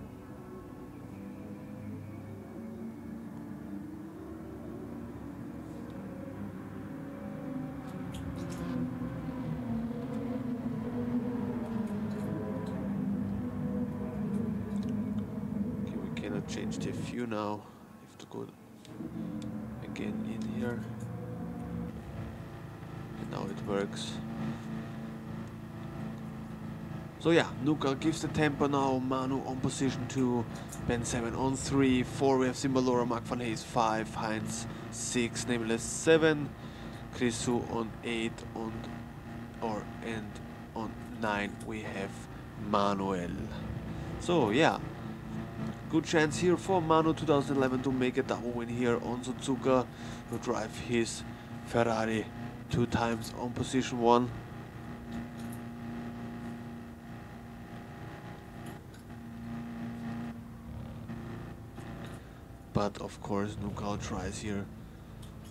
Change the view now. I have to go again in here. And now it works. So yeah, MINKIHL gives the tempo now. Manu on position 2, Ben 7 on 3, 4 we have Simbalora, Mark van Hayes 5, Heinz 6, Nameless 7, Chrisu on 8 and on 9 we have Manuel. So yeah, good chance here for Manu 2011 to make a double win here on Suzuka, to drive his Ferrari 2 times on position 1. But of course MINKIHL tries here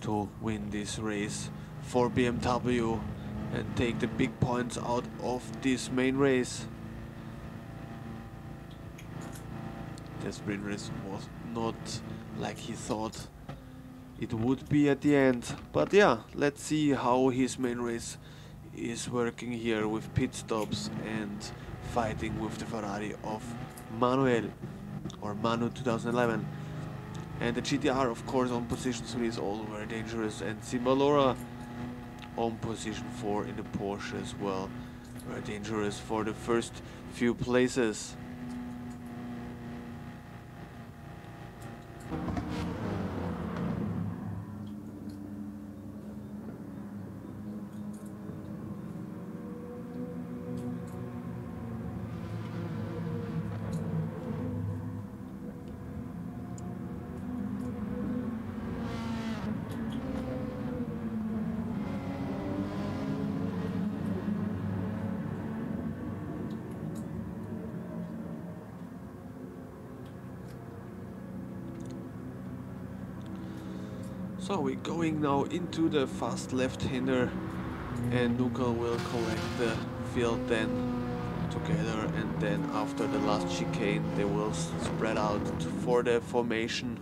to win this race for BMW and take the big points out of this main race. The sprint race was not like he thought it would be at the end. But yeah, let's see how his main race is working here with pit stops and fighting with the Ferrari of Manuel, or Manu 2011. And the GTR, of course, on position 3 is also very dangerous, and Simbalora on position 4 in the Porsche as well, very dangerous for the first few places. So we're going now into the fast left-hander, and MINKIHL will collect the field then together, and then after the last chicane they will spread out for the formation.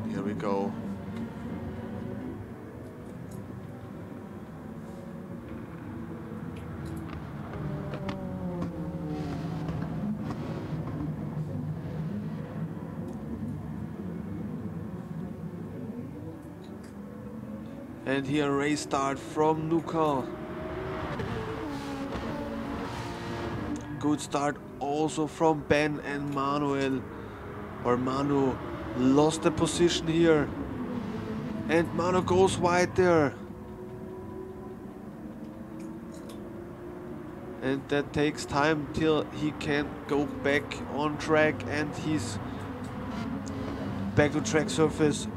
Here we go. And here race start from MINKIHL. Good start also from Ben and Manuel, or Manu lost the position here, and Manu goes wide there, and that takes time till he can go back on track, and he's back to track surface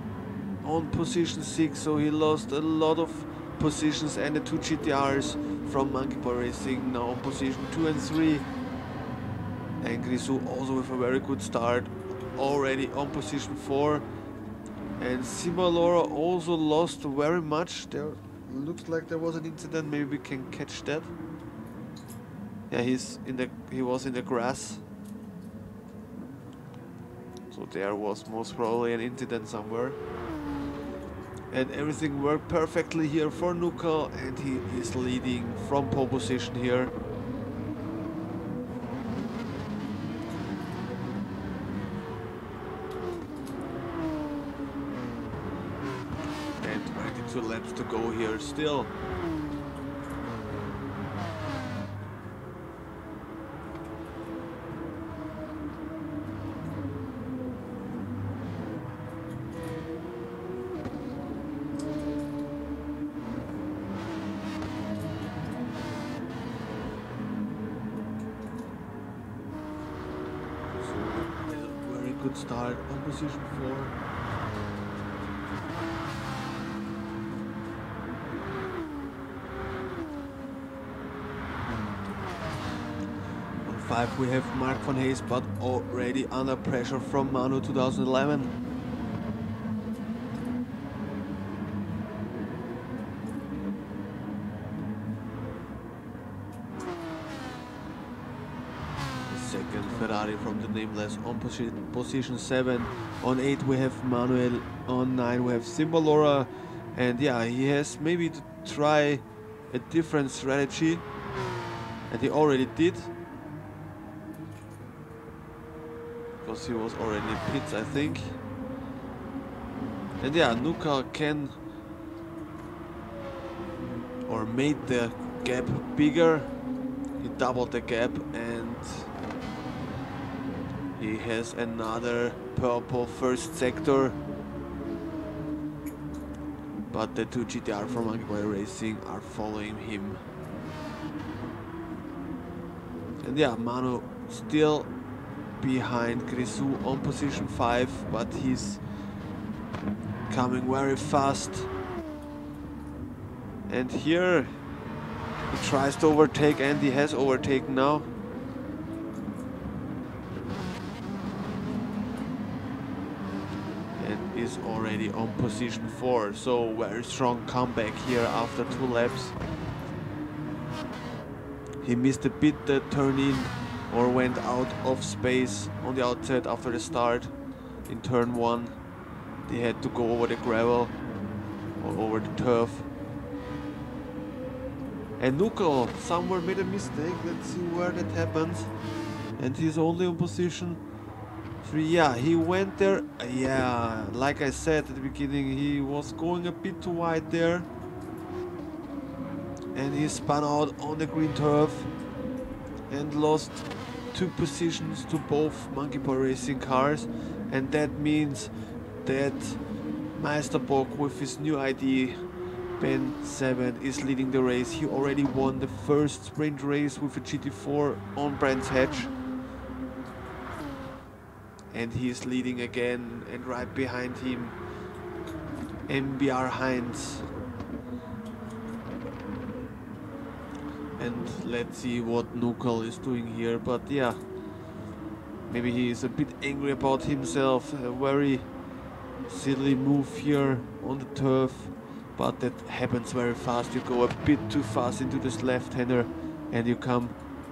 on position 6, so he lost a lot of positions, and the 2 GTRs from MINKIHL Racing now on position 2 and 3, and Grisou also with a very good start already on position 4. And Simbalora also lost very much. There looks like there was an incident. Maybe we can catch that. Yeah, he was in the grass. So there was most probably an incident somewhere. And everything worked perfectly here for MINKIHL, and he is leading from pole position here. And 22 laps to go here still. Good start on position 4. On 5 we have Mark van Hayes, but already under pressure from Manu 2011. Second Ferrari from the nameless on position 7. On 8 we have Manuel. On 9 we have Simbalora, and yeah, he has maybe to try a different strategy, and he already did, because he was already in pits, I think. And yeah, MINKIHL can or made the gap bigger. He doubled the gap, and he has another purple first sector, but the 2 GTR from MINKIHL Racing are following him. And yeah, Manu still behind Grisou on position 5, but he's coming very fast. And here he tries to overtake, and he has overtaken now. Is already on position 4, so very strong comeback here after 2 laps. He missed a bit the turn in, or went out of space on the outside after the start in turn 1. They had to go over the gravel or over the turf. And MINKIHL somewhere made a mistake. Let's see where that happens. And he's only on position 3. Yeah, he went there. Yeah, like I said at the beginning, he was going a bit too wide there. And he spun out on the green turf and lost 2 positions to both MINKIHL Racing cars. And that means that Meisterbok with his new ID Ben 7 is leading the race. He already won the first sprint race with a GT4 on Brands Hatch. And he is leading again, and right behind him MBR Heinz. And let's see what MINKIHL is doing here, but yeah, maybe he is a bit angry about himself. A very silly move here on the turf, but that happens very fast. You go a bit too fast into this left-hander and you come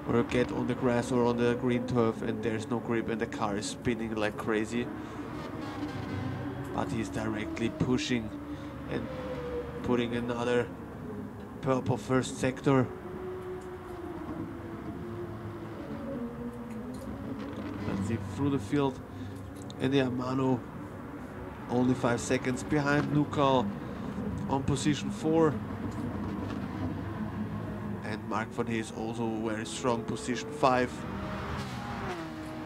or get on the grass or on the green turf, and there's no grip, and the car is spinning like crazy. But he's directly pushing and putting another purple first sector. Let's see through the field. And yeah, Manu only 5 seconds behind MINKIHL on position 4. And Mark van Hayes also very strong, position 5.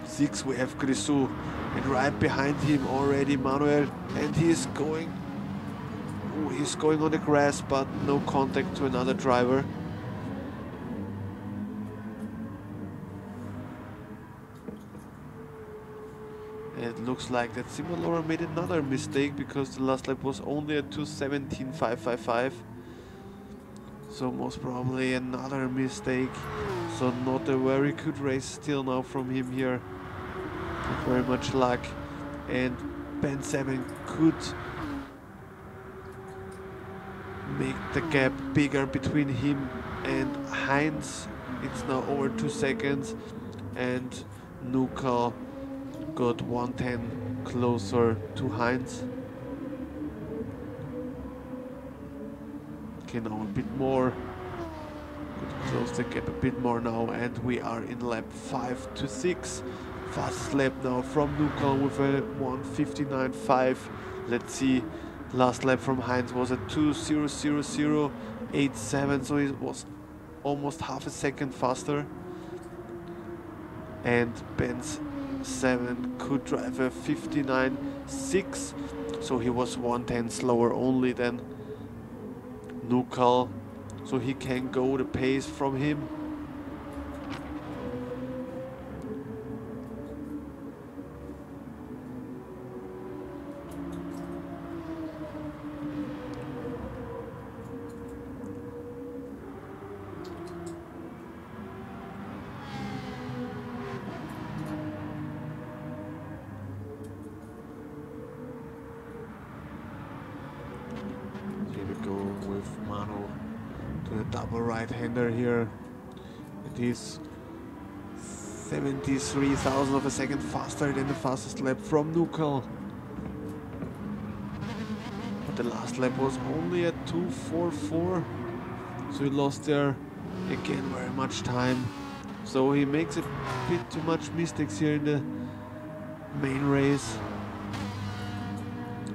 6 we have Grisou, and right behind him already Manuel, and he's going on the grass, but no contact to another driver. It looks like that Simbalora made another mistake, because the last lap was only a 2:17.555. So most probably another mistake. So not a very good race still now from him here. Not very much luck. And Ben 7 could make the gap bigger between him and Heinz. It's now over 2 seconds, and Nuka got 110 closer to Heinz. Okay, now a bit more. Could close the gap a bit more now, and we are in lap 5 to 6. Fastest lap now from Nuka with a 1:59.5. Let's see. Last lap from Heinz was a 2:00.87, so it was almost half a second faster. And Benz 7 could drive a 59.6, so he was 110 slower only than Nuka, so he can go the pace from him. With Manu to the double right-hander here. It is 73,000 of a second faster than the fastest lap from Nuka. But the last lap was only at 2:44, so he lost there again very much time. So he makes a bit too much mistakes here in the main race.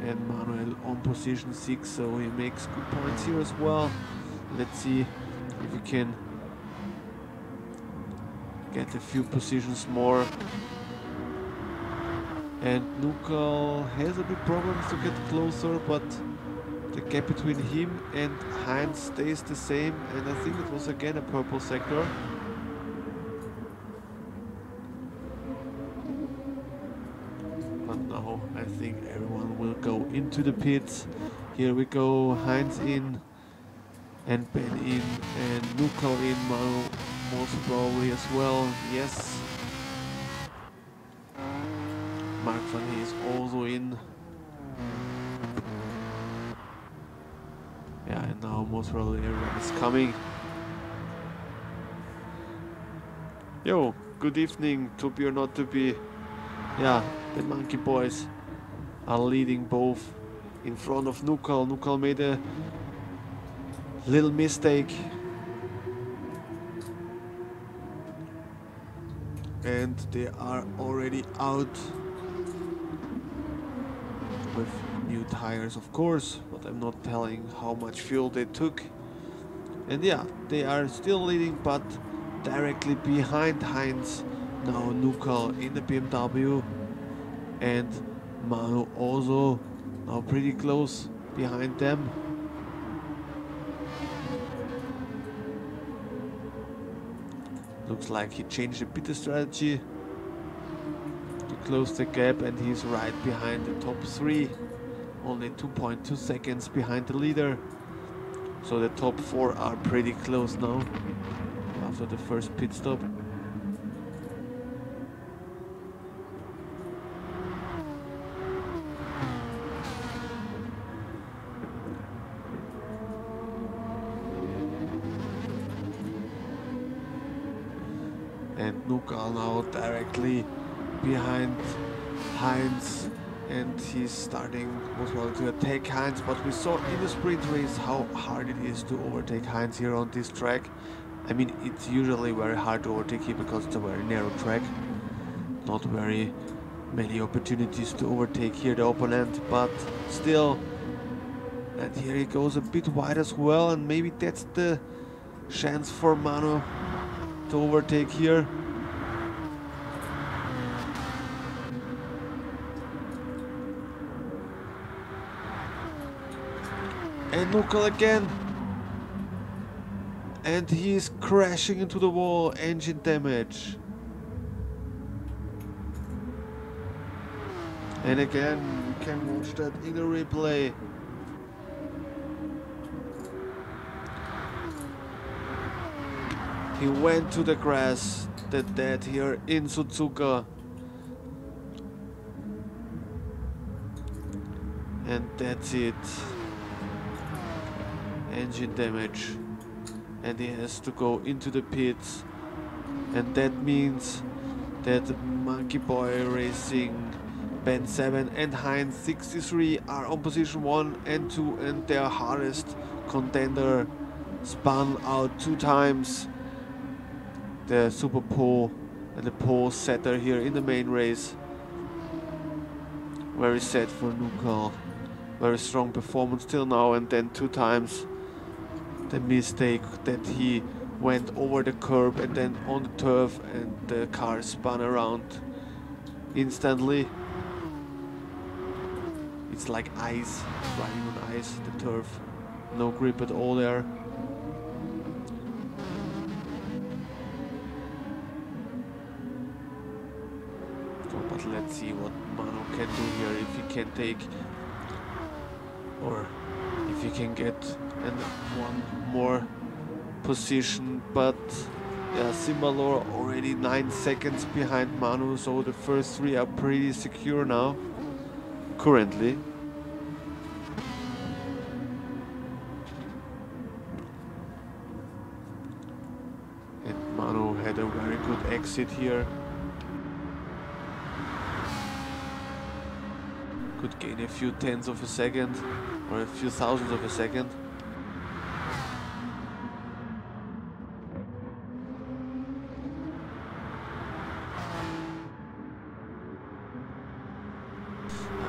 And Manuel on position 6, so he makes good points here as well. Let's see if we can get a few positions more. And Nuka has a bit problems to get closer, but the gap between him and Heinz stays the same, and I think it was again a purple sector. Now I think everyone will go into the pits. Here we go, Heinz in, and Ben in, and Nuka in, Manu most probably as well, yes. Mark van He is also in. Yeah, and now most probably everyone is coming. Yo, good evening, to be or not to be. Yeah, the Monkey Boys are leading both in front of Nuka. Nuka made a little mistake, and they are already out with new tires, of course, but I'm not telling how much fuel they took. And yeah, they are still leading, but directly behind Heinz. Now Nuka in the BMW, and Manu also now pretty close behind them. Looks like he changed a bit of strategy to close the gap, and he's right behind the top 3, only 2.2 seconds behind the leader. So the top 4 are pretty close now after the first pit stop. And Nuka now directly behind Heinz, and he's starting most probably to attack Heinz, but we saw in the sprint race how hard it is to overtake Heinz here on this track. I mean, it's usually very hard to overtake here because it's a very narrow track, not very many opportunities to overtake here the opponent, but still. And here he goes a bit wide as well, and maybe that's the chance for Manu to overtake here. And Nuka again, and he is crashing into the wall, engine damage. And again, you can watch that in a replay. He went to the grass, the dead here in Suzuka. And that's it. Engine damage. And he has to go into the pits. And that means that Monkey Boy Racing, Ben 7 and Heinz 63 are on position 1 and 2, and their hardest contender spun out 2 times. The Super Pole and the pole setter here in the main race. Very sad for MINKIHL. Very strong performance till now, and then 2 times the mistake that he went over the curb and then on the turf, and the car spun around instantly. It's like ice, riding on ice, the turf. No grip at all there. But let's see what Manu can do here, if he can take, or if he can get one more position. But yeah, Simbalor already 9 seconds behind Manu, so the first 3 are pretty secure now, currently. And Manu had a very good exit here. Could gain a few tenths of a second, or a few thousandths of a second.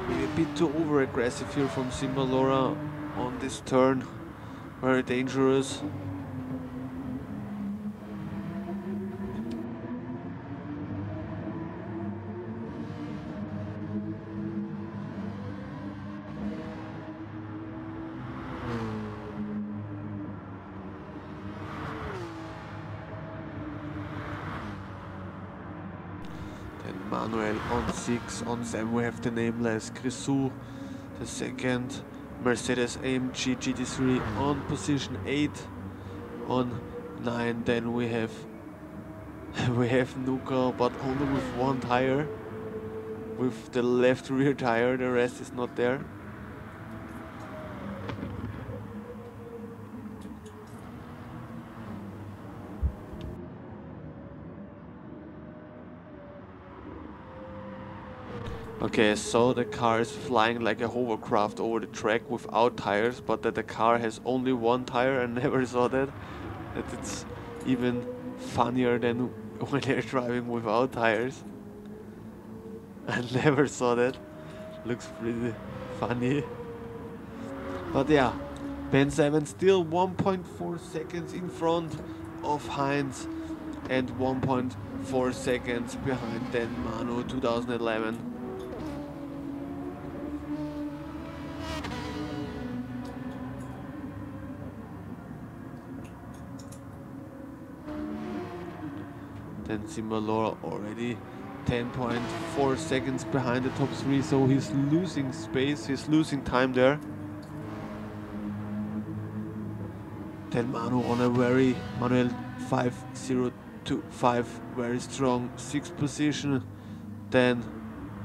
Maybe a bit too over-aggressive here from Simbalora on this turn. Very dangerous. Manuel on 6, on 7 we have the nameless Grisou, the second Mercedes AMG GT3 on position 8, on 9 then we have MINKIHL, but only with 1 tire, with the left rear tire, the rest is not there. Okay, so the car is flying like a hovercraft over the track without tires, but that the car has only 1 tire. I never saw that. That it's even funnier than when they're driving without tires. I never saw that. Looks pretty funny. But yeah, Ben 7 still 1.4 seconds in front of Heinz and 1.4 seconds behind then Manu 2011. Then Simbalor already 10.4 seconds behind the top 3, so he's losing space, he's losing time there. Then Manu on a very Manuel 5025, very strong 6th position. Then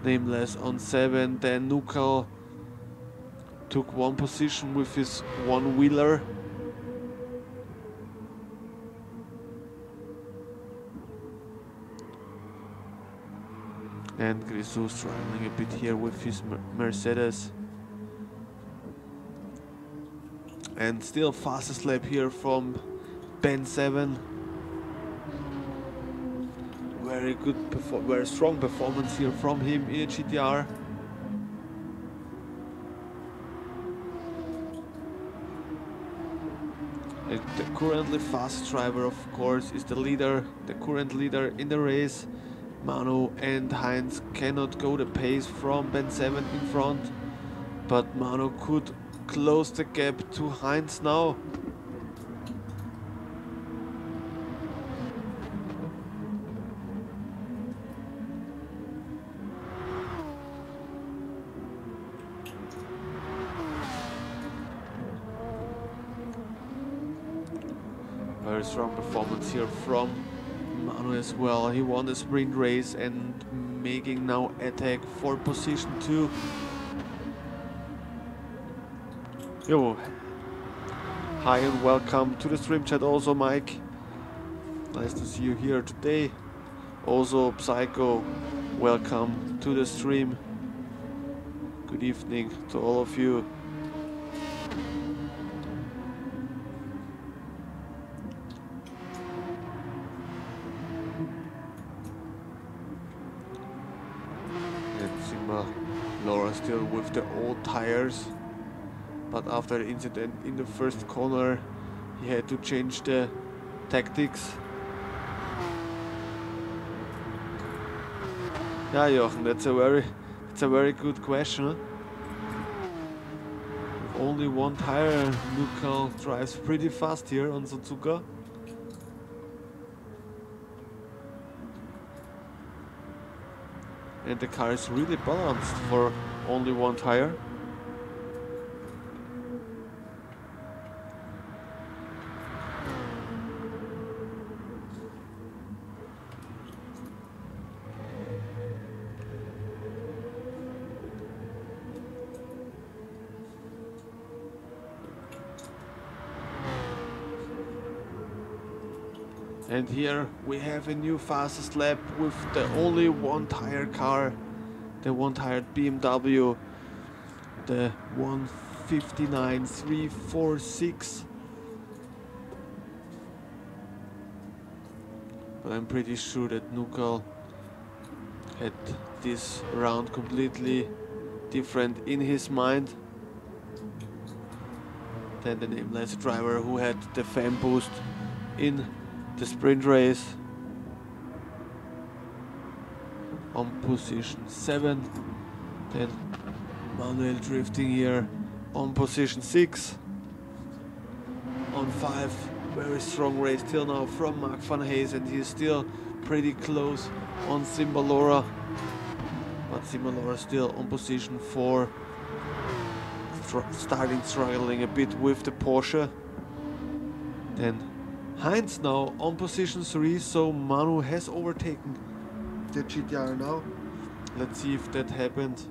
Nameless on 7. Then MINKIHL took 1 position with his 1-wheeler. And Grisou struggling a bit here with his Mercedes. And still fastest lap here from Ben 7. Very good, very strong performance here from him in a GTR. And the currently fast driver, of course, is the leader, the current leader in the race. Manu and Heinz cannot go the pace from Ben 7 in front, but Manu could close the gap to Heinz now. Very strong performance here from Manu as well. He won the sprint race and making now attack for position 2. Yo, hi and welcome to the stream chat also, Mike. Nice to see you here today. Also, Psycho, welcome to the stream. Good evening to all of you. And Sigma Laura still with the old tires. But after the incident in the first corner, he had to change the tactics. Yeah, Jochen, that's a very good question. Huh? With only one tire, MINKIHL drives pretty fast here on Suzuka. And the car is really balanced for only one tire. And here we have a new fastest lap with the only one tire car, the one tired BMW, the 1:59.346. But I'm pretty sure that MINKIHL had this round completely different in his mind than the nameless driver who had the fan boost in the sprint race. On position 7, then Manuel drifting here on position 6. On 5, very strong race till now from Mark van Hayes, and he's still pretty close on Simbalora. But Simbalora still on position 4, struggling a bit with the Porsche. Then Heinz now on position 3, so Manu has overtaken the GTR now. Let's see if that happened.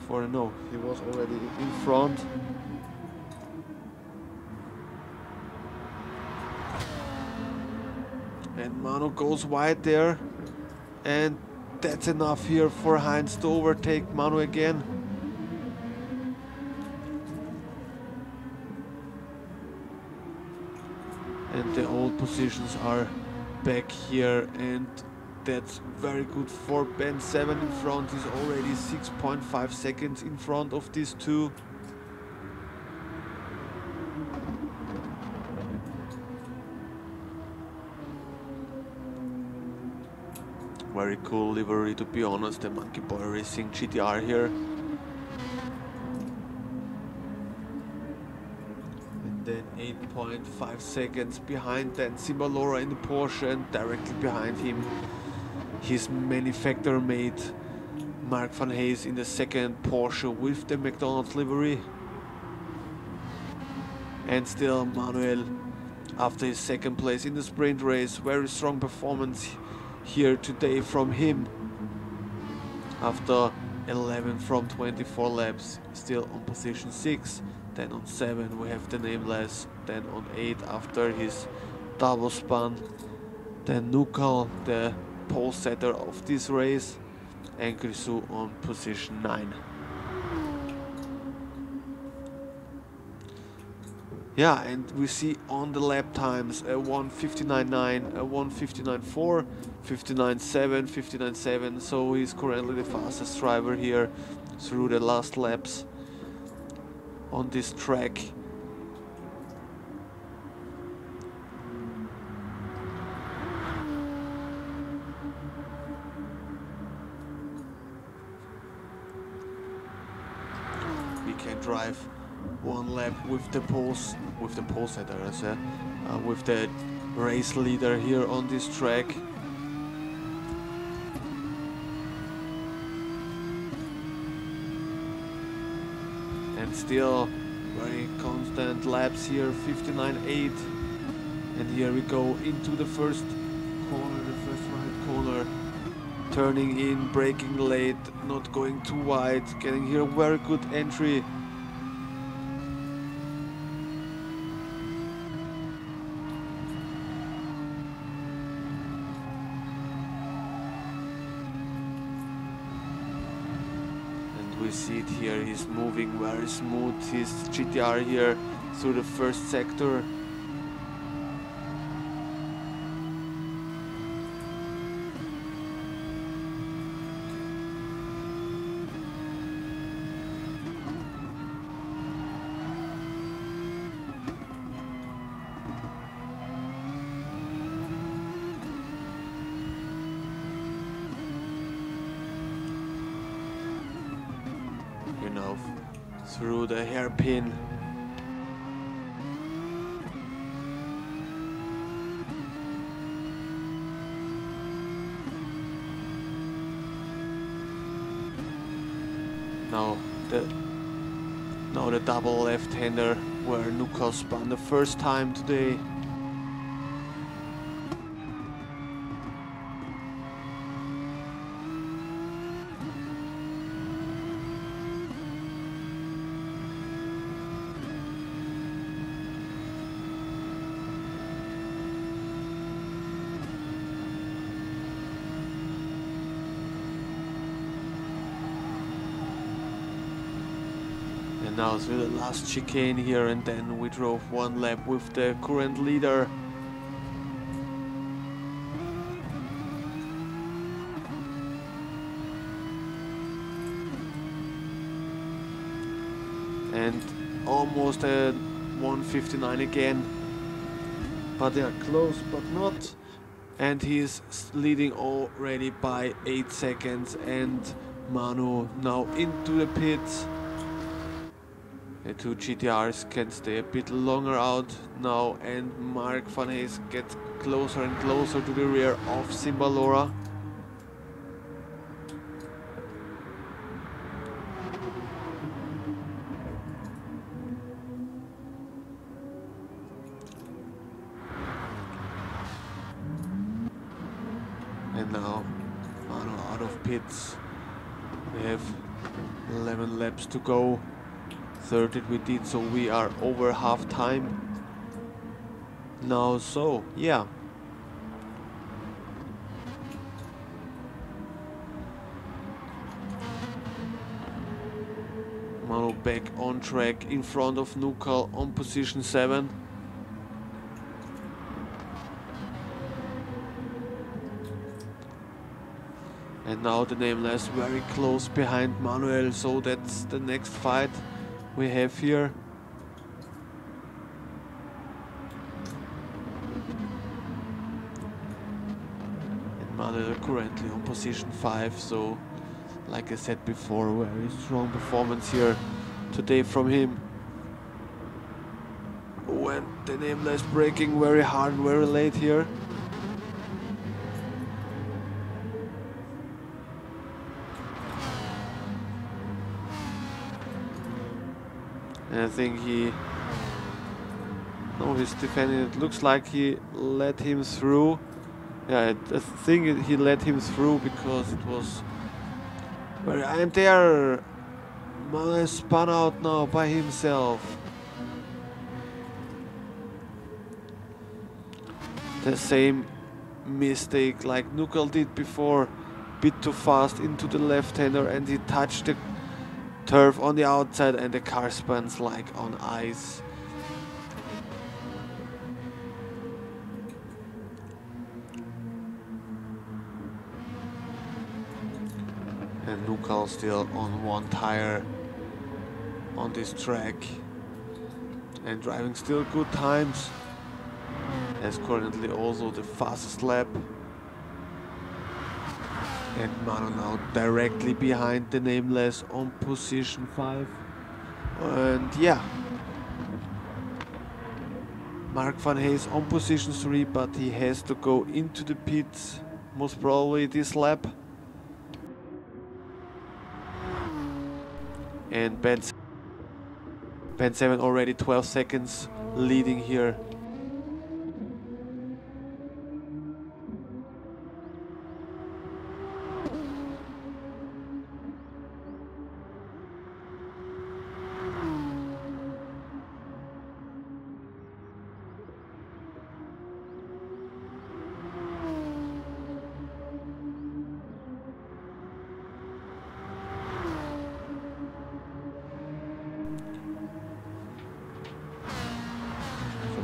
For no, he was already in front. And Manu goes wide there, and that's enough here for Heinz to overtake Manu again. And the old positions are back here, and that's very good for Ben 7 in front. He's already 6.5 seconds in front of these two. Very cool livery, to be honest, the Monkey Boy Racing GTR here. Then 8.5 seconds behind then Simbalora in the Porsche, and directly behind him his manufacturer mate Mark van Hayes in the second Porsche with the McDonald's livery. And still Manuel after his second place in the sprint race. Very strong performance here today from him. After 11 from 24 laps, still on position 6. Then on 7 we have the nameless, then on 8 after his double spun, then MINKIHL, the pole setter of this race, and Grisou on position 9. Yeah, and we see on the lap times a 1:59.9, a 1:59.4, 59.7, 59.7, so he's currently the fastest driver here through the last laps on this track. We can drive one lap with the pole setter, I said, with the race leader here on this track. And still very constant laps here, 59.8. And here we go into the first corner, the first right corner. Turning in, braking late, not going too wide, getting here a very good entry. we see it here, he's moving very smooth, his GTR here through the first sector. You know, through the hairpin. Now the double left-hander where Nuka spun the first time today. And now through the last chicane here, and then we drove one lap with the current leader. And almost at 159 again, but they are close but not. And he's leading already by 8 seconds, and Manu now into the pits. The two GTRs can stay a bit longer out now, and Mark van Hees gets closer and closer to the rear of Simbalora. And now Manu out of pits. We have 11 laps to go. 30 we did, so we are over half time now, so yeah. Manu back on track in front of Nukal on position 7. And now the Nameless very close behind Manuel, so that's the next fight we have here. And Manuel currently on position 5, so like I said before, very strong performance here today from him. When the Nameless braking very hard, very late here. And I think he's defending. It looks like he let him through. Yeah, I think he let him through because it was very. And there, Manuel spun out now by himself. The same mistake like Nukal did before, bit too fast into the left-hander, and he touched the turf on the outside and the car spins like on ice. And Nukal still on one tire on this track and driving still good times. Has currently also the fastest lap. And Manu now directly behind the Nameless on position 5. And yeah, Mark van Hees on position 3, but he has to go into the pits most probably this lap. And Ben 7 already 12 seconds leading here.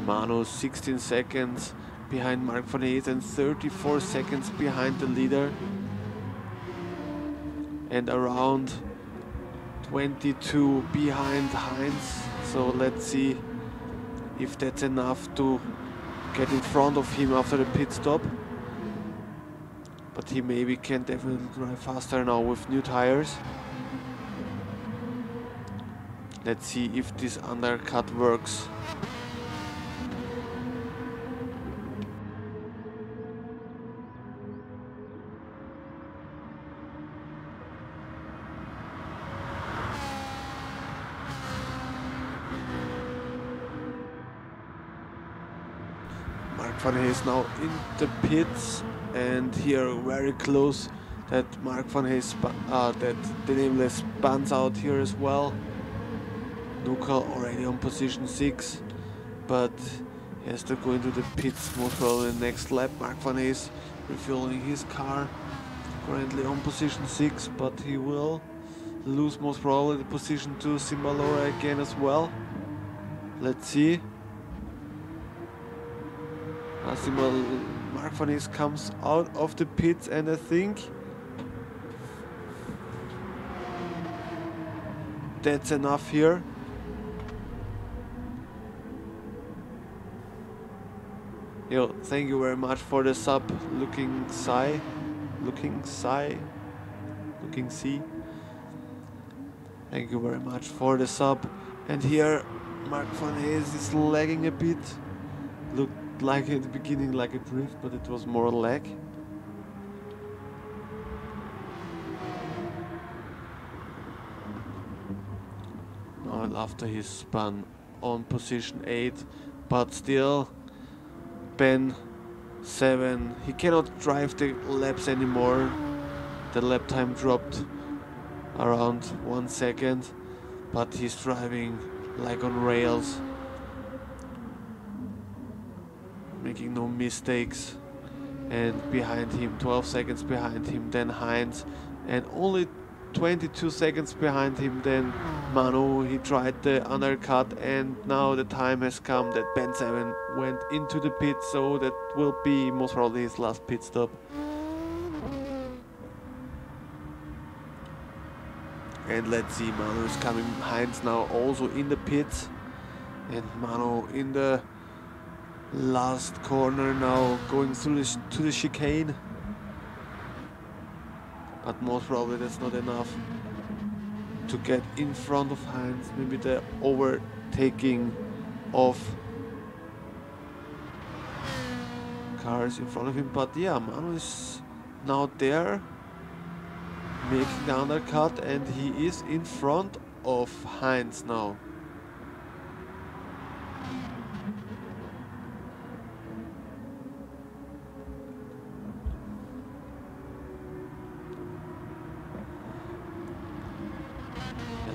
Manu 16 seconds behind Mark van Hees and 34 seconds behind the leader. And around 22 behind Heinz. So let's see if that's enough to get in front of him after the pit stop. But he maybe can definitely drive faster now with new tires. Let's see if this undercut works. Mark van Hees now in the pits, and here very close that Mark van Hees, that the nameless spans out here as well. Nuka already on position 6, but he has to go into the pits most probably next lap. Mark van Hees refueling his car, currently on position 6, but he will lose most probably the position to Simbalora again as well. Let's see. Mark van Hees comes out of the pits, and I think that's enough here. Yo, thank you very much for the sub, looking C. Thank you very much for the sub. And here Mark van Hees is lagging a bit. Looked like at the beginning like a drift, but it was more lag. Now after his spun on position 8, but still Ben 7, he cannot drive the laps anymore. The lap time dropped around 1 second, but he's driving like on rails, making no mistakes. And behind him, 12 seconds behind him, then Heinz, and only 22 seconds behind him then Manu. He tried the undercut, and now the time has come that Ben 7 went into the pit, so that will be most probably his last pit stop. And let's see, Manu is coming. Heinz now also in the pits, and Manu in the last corner now, going through to the chicane. But most probably that's not enough to get in front of Heinz. Maybe the overtaking of cars in front of him. But yeah, Manu is now there, making the undercut, and he is in front of Heinz now.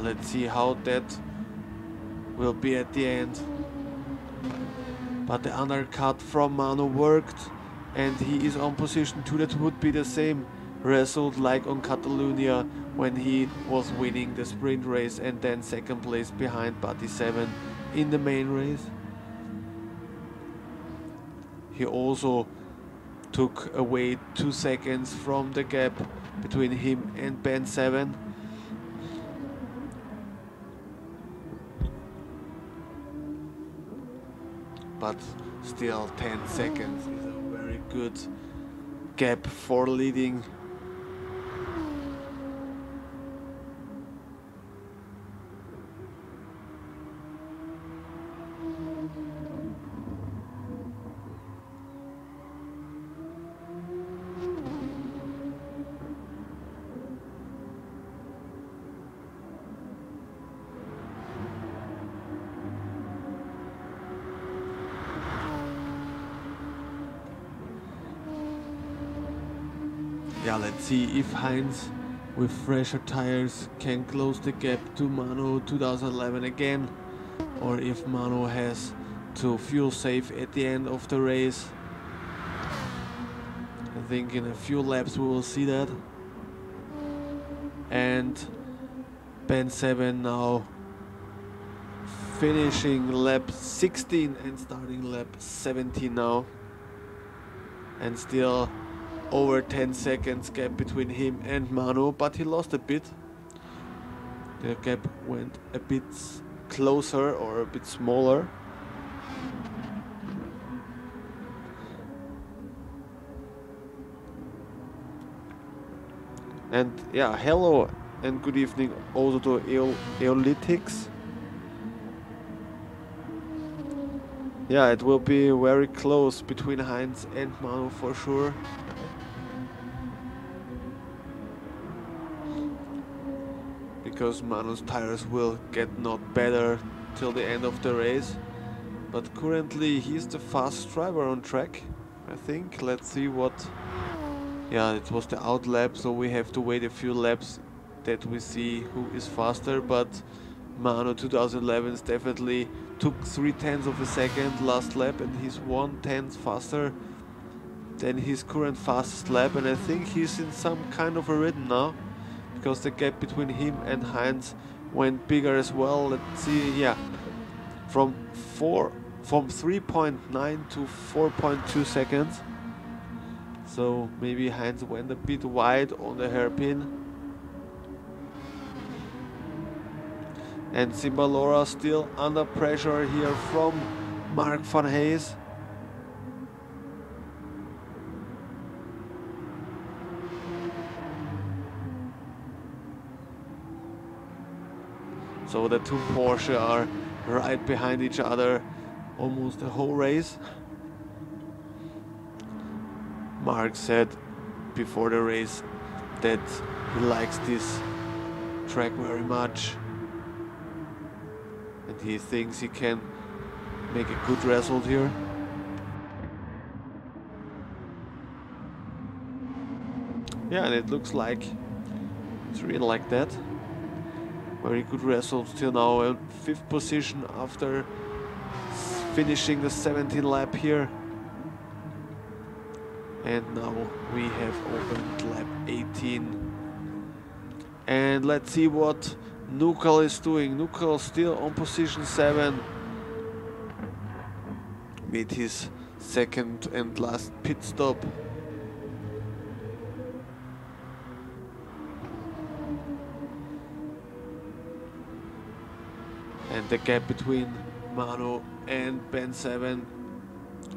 Let's see how that will be at the end. But the undercut from Manu worked, and he is on position 2. That would be the same result like on Catalonia when he was winning the sprint race and then second place behind Buddy 7 in the main race. He also took away 2 seconds from the gap between him and Ben 7. But still 10 seconds is a very good gap for leading. Yeah, let's see if Heinz with fresher tires can close the gap to Manu 2011 again, or if Manu has to fuel save at the end of the race. I think in a few laps we will see that. And Ben 7 now finishing lap 16 and starting lap 17 now. And still over 10 seconds gap between him and Manu, but he lost a bit. The gap went a bit closer or a bit smaller. And yeah, hello and good evening also to Eolitics. Yeah, it will be very close between Heinz and Manu for sure. Because Manu's tires will get not better till the end of the race. But currently he's the fastest driver on track, I think. Let's see what... Yeah, it was the out lap, so we have to wait a few laps that we see who is faster. But Manu 2011 definitely took 0.3 of a second last lap, and he's 1/10 faster than his current fastest lap. And I think he's in some kind of a rhythm now, because the gap between him and Heinz went bigger as well. Let's see, yeah, from 3.9 to 4.2 seconds. So maybe Heinz went a bit wide on the hairpin. And Simbalora still under pressure here from Mark van Hayes. So the two Porsche are right behind each other almost the whole race. Mark said before the race that he likes this track very much and he thinks he can make a good result here. Yeah, and it looks like it's really like that. Very good result till now, in 5th position after finishing the 17th lap here. And now we have opened lap 18. And let's see what MINKIHL is doing. MINKIHL still on position 7 with his second and last pit stop. And the gap between Manu and Ben 7,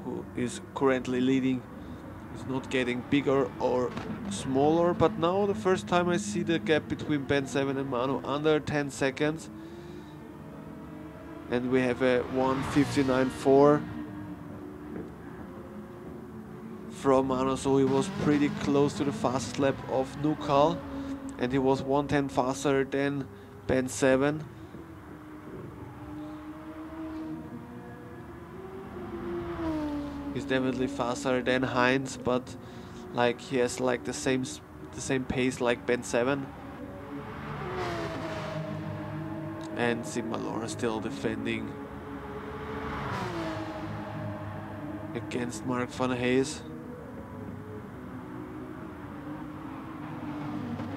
who is currently leading, is not getting bigger or smaller, but now the first time I see the gap between Ben 7 and Manu under 10 seconds. And we have a 1:59.4 from Manu, so he was pretty close to the fastest lap of MINKIHL, and he was 1:10 faster than Ben 7. He's definitely faster than Heinz, but like he has like the same pace like Ben 7. And Simbalora still defending against Mark van Hayes.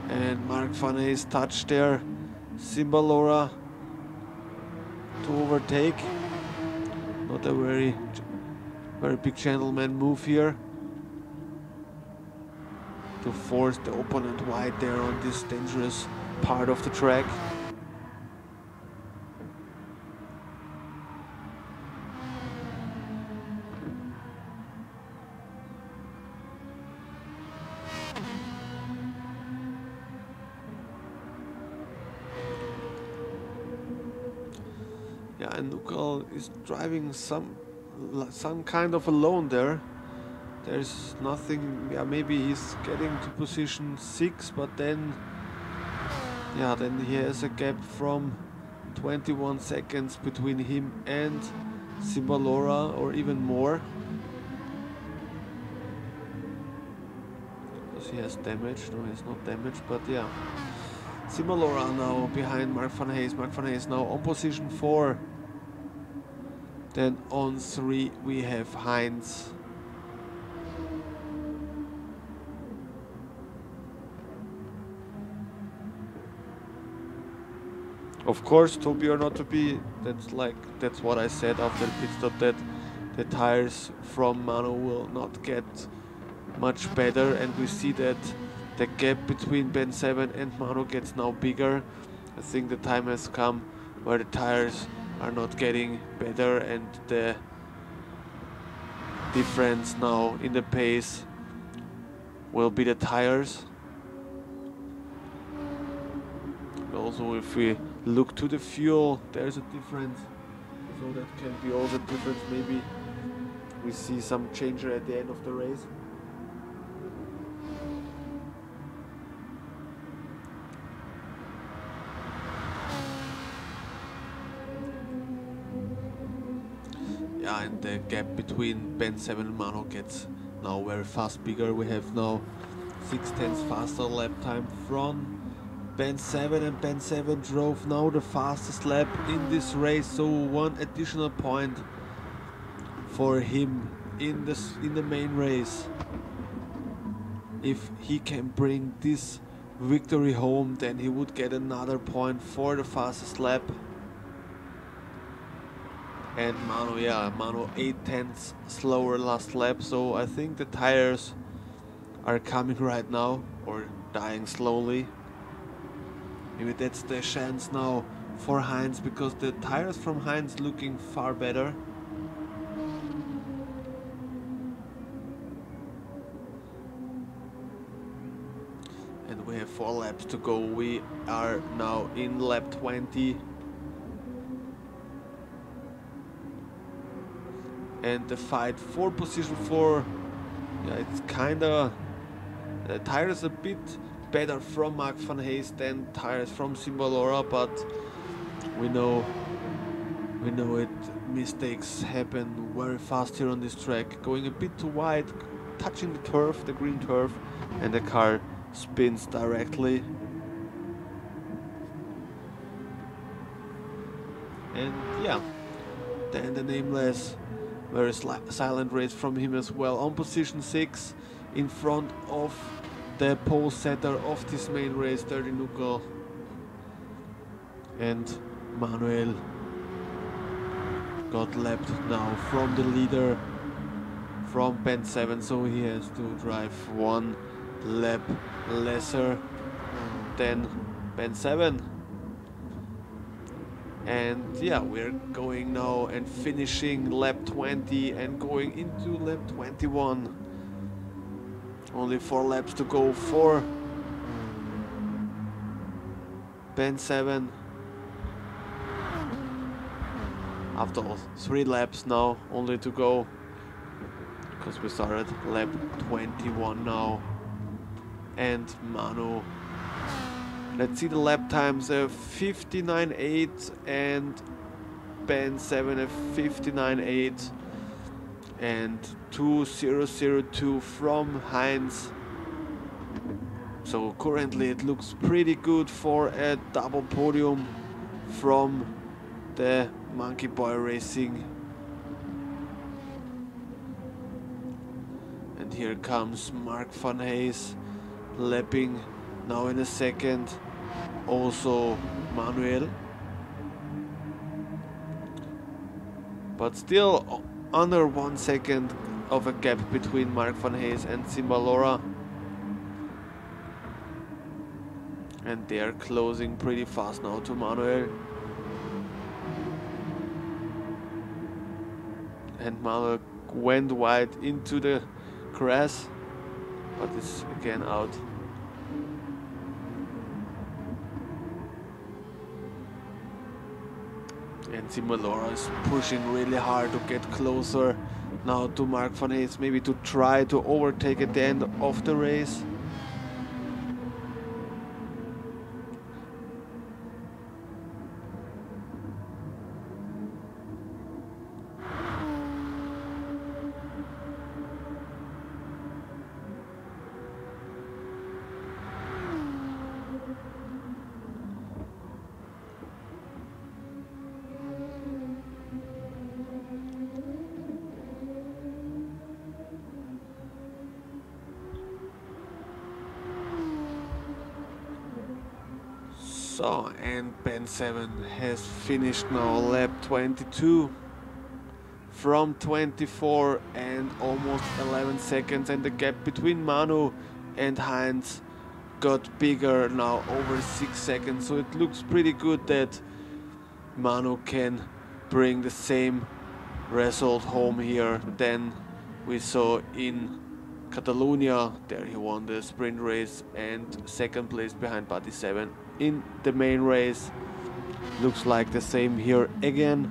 And Mark van Hayes touched there Simbalora to overtake. Not a very big gentleman move here to force the opponent wide there on this dangerous part of the track. Yeah, and MINKIHL is driving some kind of alone there. There's nothing. Yeah, maybe he's getting to position 6, but then yeah, then he has a gap from 21 seconds between him and Simbalora, or even more, because he has damage. No, he's not damaged, but yeah, Simbalora now behind Mark van Hayes. Mark van Hayes now on position 4. Then on 3 we have Heinz. Of course, to be or not to be, that's what I said after the pit stop, that the tires from Manu will not get much better, and we see that the gap between Ben 7 and Manu gets now bigger. I think the time has come where the tires are not getting better, and the difference now in the pace will be the tires. Also, if we look to the fuel, there's a difference, so that can be also a difference. Maybe we see some change at the end of the race. Yeah, and the gap between Ben 7 and Manu gets now very fast bigger. We have now 6/10 faster lap time from Ben 7, and Ben 7 drove now the fastest lap in this race, so one additional point for him in the main race. If he can bring this victory home, then he would get another point for the fastest lap. And Manu, yeah, Manu 8/10 slower last lap, so I think the tires are coming right now, or dying slowly. Maybe that's the chance now for Heinz, because the tires from Heinz looking far better. And we have 4 laps to go. We are now in lap 20. And the fight for position 4, yeah, it's kinda, the tires a bit better from Mark van Hayes than tires from Simbalora, but we know it, mistakes happen very fast here on this track. Going a bit too wide, touching the turf, the green turf, and the car spins directly. And yeah, then the Nameless, very silent race from him as well, on position 6 in front of the pole setter of this main race, Dirty Nukel. And Manuel got lapped now from the leader, from Ben 7, so he has to drive 1 lap lesser than Ben 7. And yeah, we're going now and finishing lap 20 and going into lap 21. Only 4 laps to go for Ben 7. After all, 3 laps now only to go, because we started lap 21 now. And Manu, let's see the lap times, 59.8 and Ben 7 a 59.8 and 2:002 from Heinz. So currently it looks pretty good for a double podium from the Monkey Boy Racing. And here comes Mark van Hayes lapping now in a second, also Manuel. But still under 1 second of a gap between Mark van Hayes and Simbalora. And they are closing pretty fast now to Manuel. And Manuel went wide into the grass, but is again out. And Simbalora is pushing really hard to get closer now to Mark van Hayes, maybe to try to overtake at the end of the race. So, and Ben 7 has finished now lap 22 from 24 and almost 11 seconds, and the gap between Manu and Heinz got bigger now, over 6 seconds, so it looks pretty good that Manu can bring the same result home here than we saw in Catalonia. There he won the sprint race and second place behind Buddy 7 in the main race. Looks like the same here again.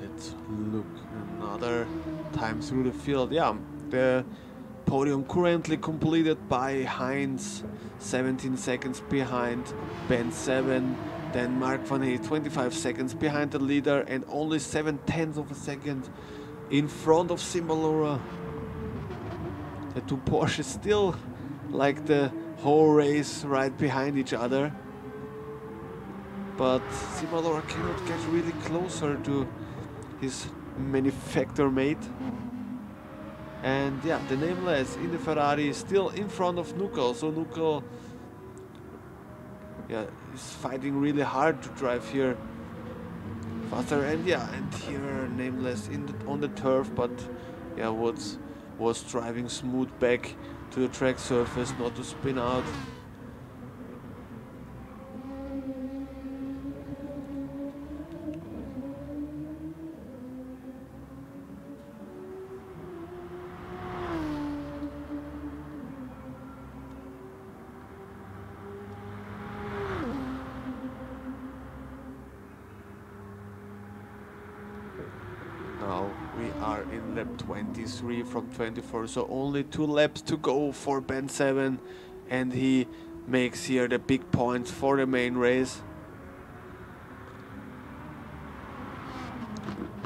Let's look another time through the field. Yeah, the podium currently completed by Heinz, 17 seconds behind Ben 7. Then Mark van Hey, 25 seconds behind the leader and only 7/10 of a second in front of Simbalora. The two Porsches still like the whole race right behind each other. But Simbalora cannot get really closer to his manufacturer mate. And yeah, the Nameless in the Ferrari is still in front of Nukel, so Nukel, yeah, is fighting really hard to drive here faster. And yeah, and here Nameless on the turf, but yeah, was driving smooth back to the track surface, not to spin out. Now we are in lap 23 from 24, so only 2 laps to go for Ben 7, and he makes here the big points for the main race.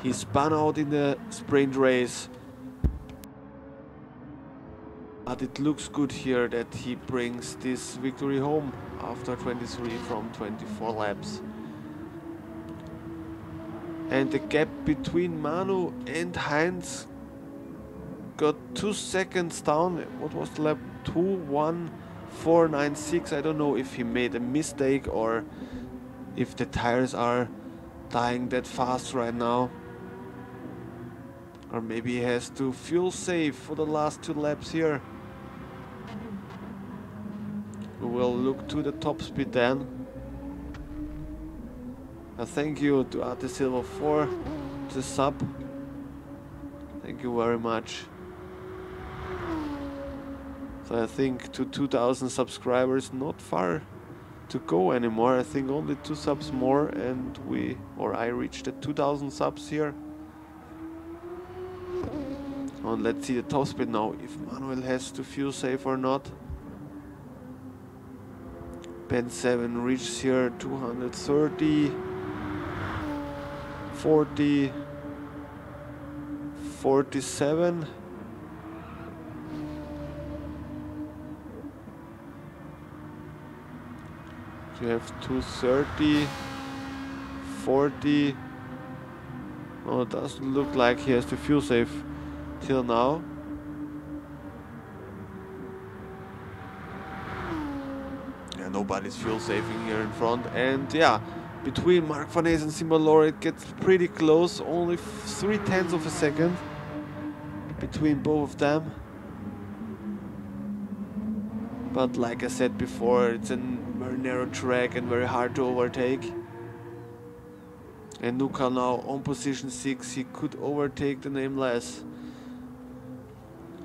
He spun out in the sprint race, but it looks good here that he brings this victory home after 23 from 24 laps. And the gap between Manu and Heinz got 2 seconds down. What was the lap? 2:1:496. I don't know if he made a mistake or if the tires are dying that fast right now. Or maybe he has to fuel save for the last 2 laps here. We will look to the top speed then. Thank you to Ate Silva for the sub. Thank you very much. So I think to 2000 subscribers, not far to go anymore. I think only 2 subs more and I reached the 2000 subs here. And let's see the top speed now, if Manuel has to fuel save or not. Ben 7 reaches here 230. 40, 47. You have 230, 40. Oh, it doesn't look like he has to fuel save till now. Yeah, nobody's fuel saving here in front, and yeah, between Mark van Hees and Simbalora it gets pretty close, only 3/10 of a second between both of them. But like I said before, it's a very narrow track and very hard to overtake. And Nuka now on position 6, he could overtake the Nameless.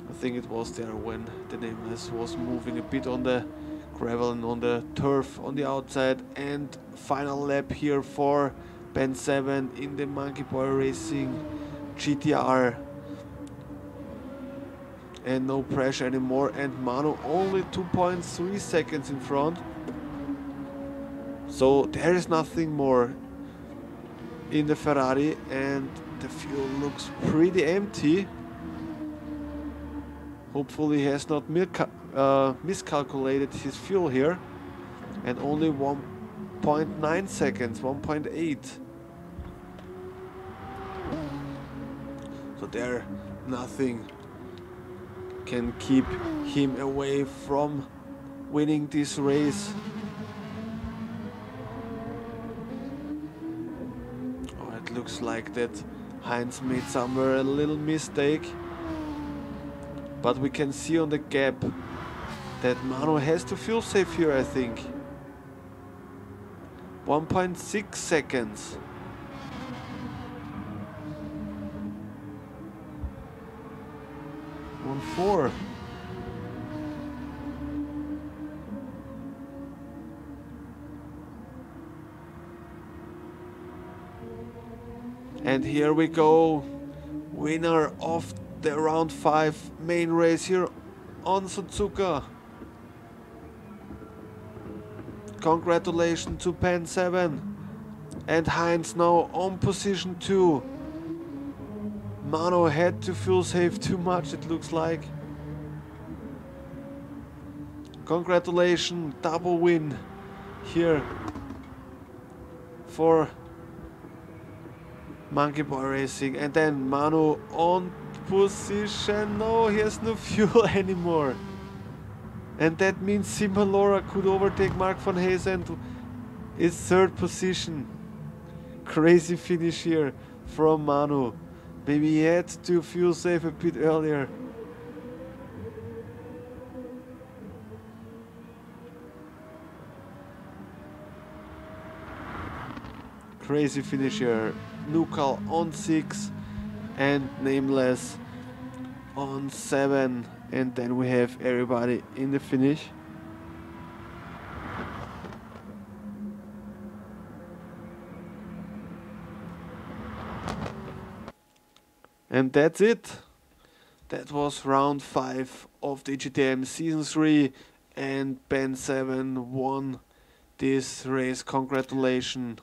I think it was there when the Nameless was moving a bit on the gravel and on the turf on the outside. And final lap here for Ben 7 in the Monkey Boy Racing GTR. And no pressure anymore, and Manu only 2.3 seconds in front. So there is nothing more in the Ferrari, and the fuel looks pretty empty. Hopefully he has not miscalculated his fuel here, and only 1.9 seconds, 1.8. So there, nothing can keep him away from winning this race. Oh, it looks like that Heinz made somewhere a little mistake, but we can see on the gap that Manu has to fuel save here, I think. 1.6 seconds. On 4. And here we go, winner of the round 5 main race here on Suzuka. Congratulations to Pen 7 and Heinz now on position 2. Mano had to fuel save too much, it looks like. Congratulations, double win here for Monkey Boy Racing. And then Manu on position. No, he has no fuel anymore. And that means Simbalora could overtake Mark van Hayes and is 3rd position. Crazy finish here from Manu. Maybe he had to fuel save a bit earlier. Crazy finish here. Nukal on 6 and Nameless on 7. And then we have everybody in the finish. And that's it. That was round 5 of the EGTM Season 3, and Ben 7 won this race. Congratulations.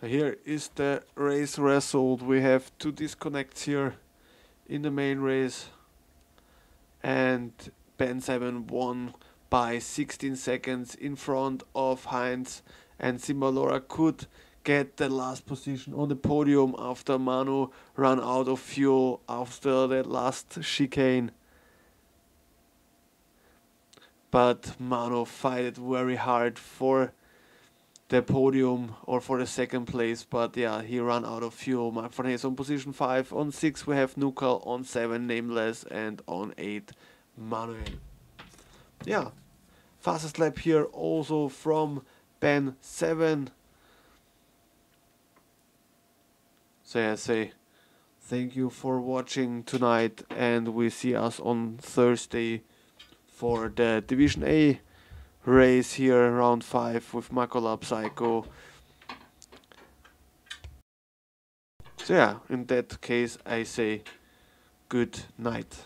Here is the race result. We have 2 disconnects here in the main race, and Ben 7 won by 16 seconds in front of Heinz, and Simbalora could get the last position on the podium after Manu ran out of fuel after the last chicane. But Manu fought very hard for the podium or for the 2nd place, but yeah, he ran out of fuel. Mark van Hayes on position 5. On 6 we have Nukal, on 7 Nameless, and on 8 Manuel. Yeah, fastest lap here also from Ben 7. So yeah, say thank you for watching tonight, and we see us on Thursday for the Division A race here, round 5 with Macolab Psycho. So yeah, in that case I say good night.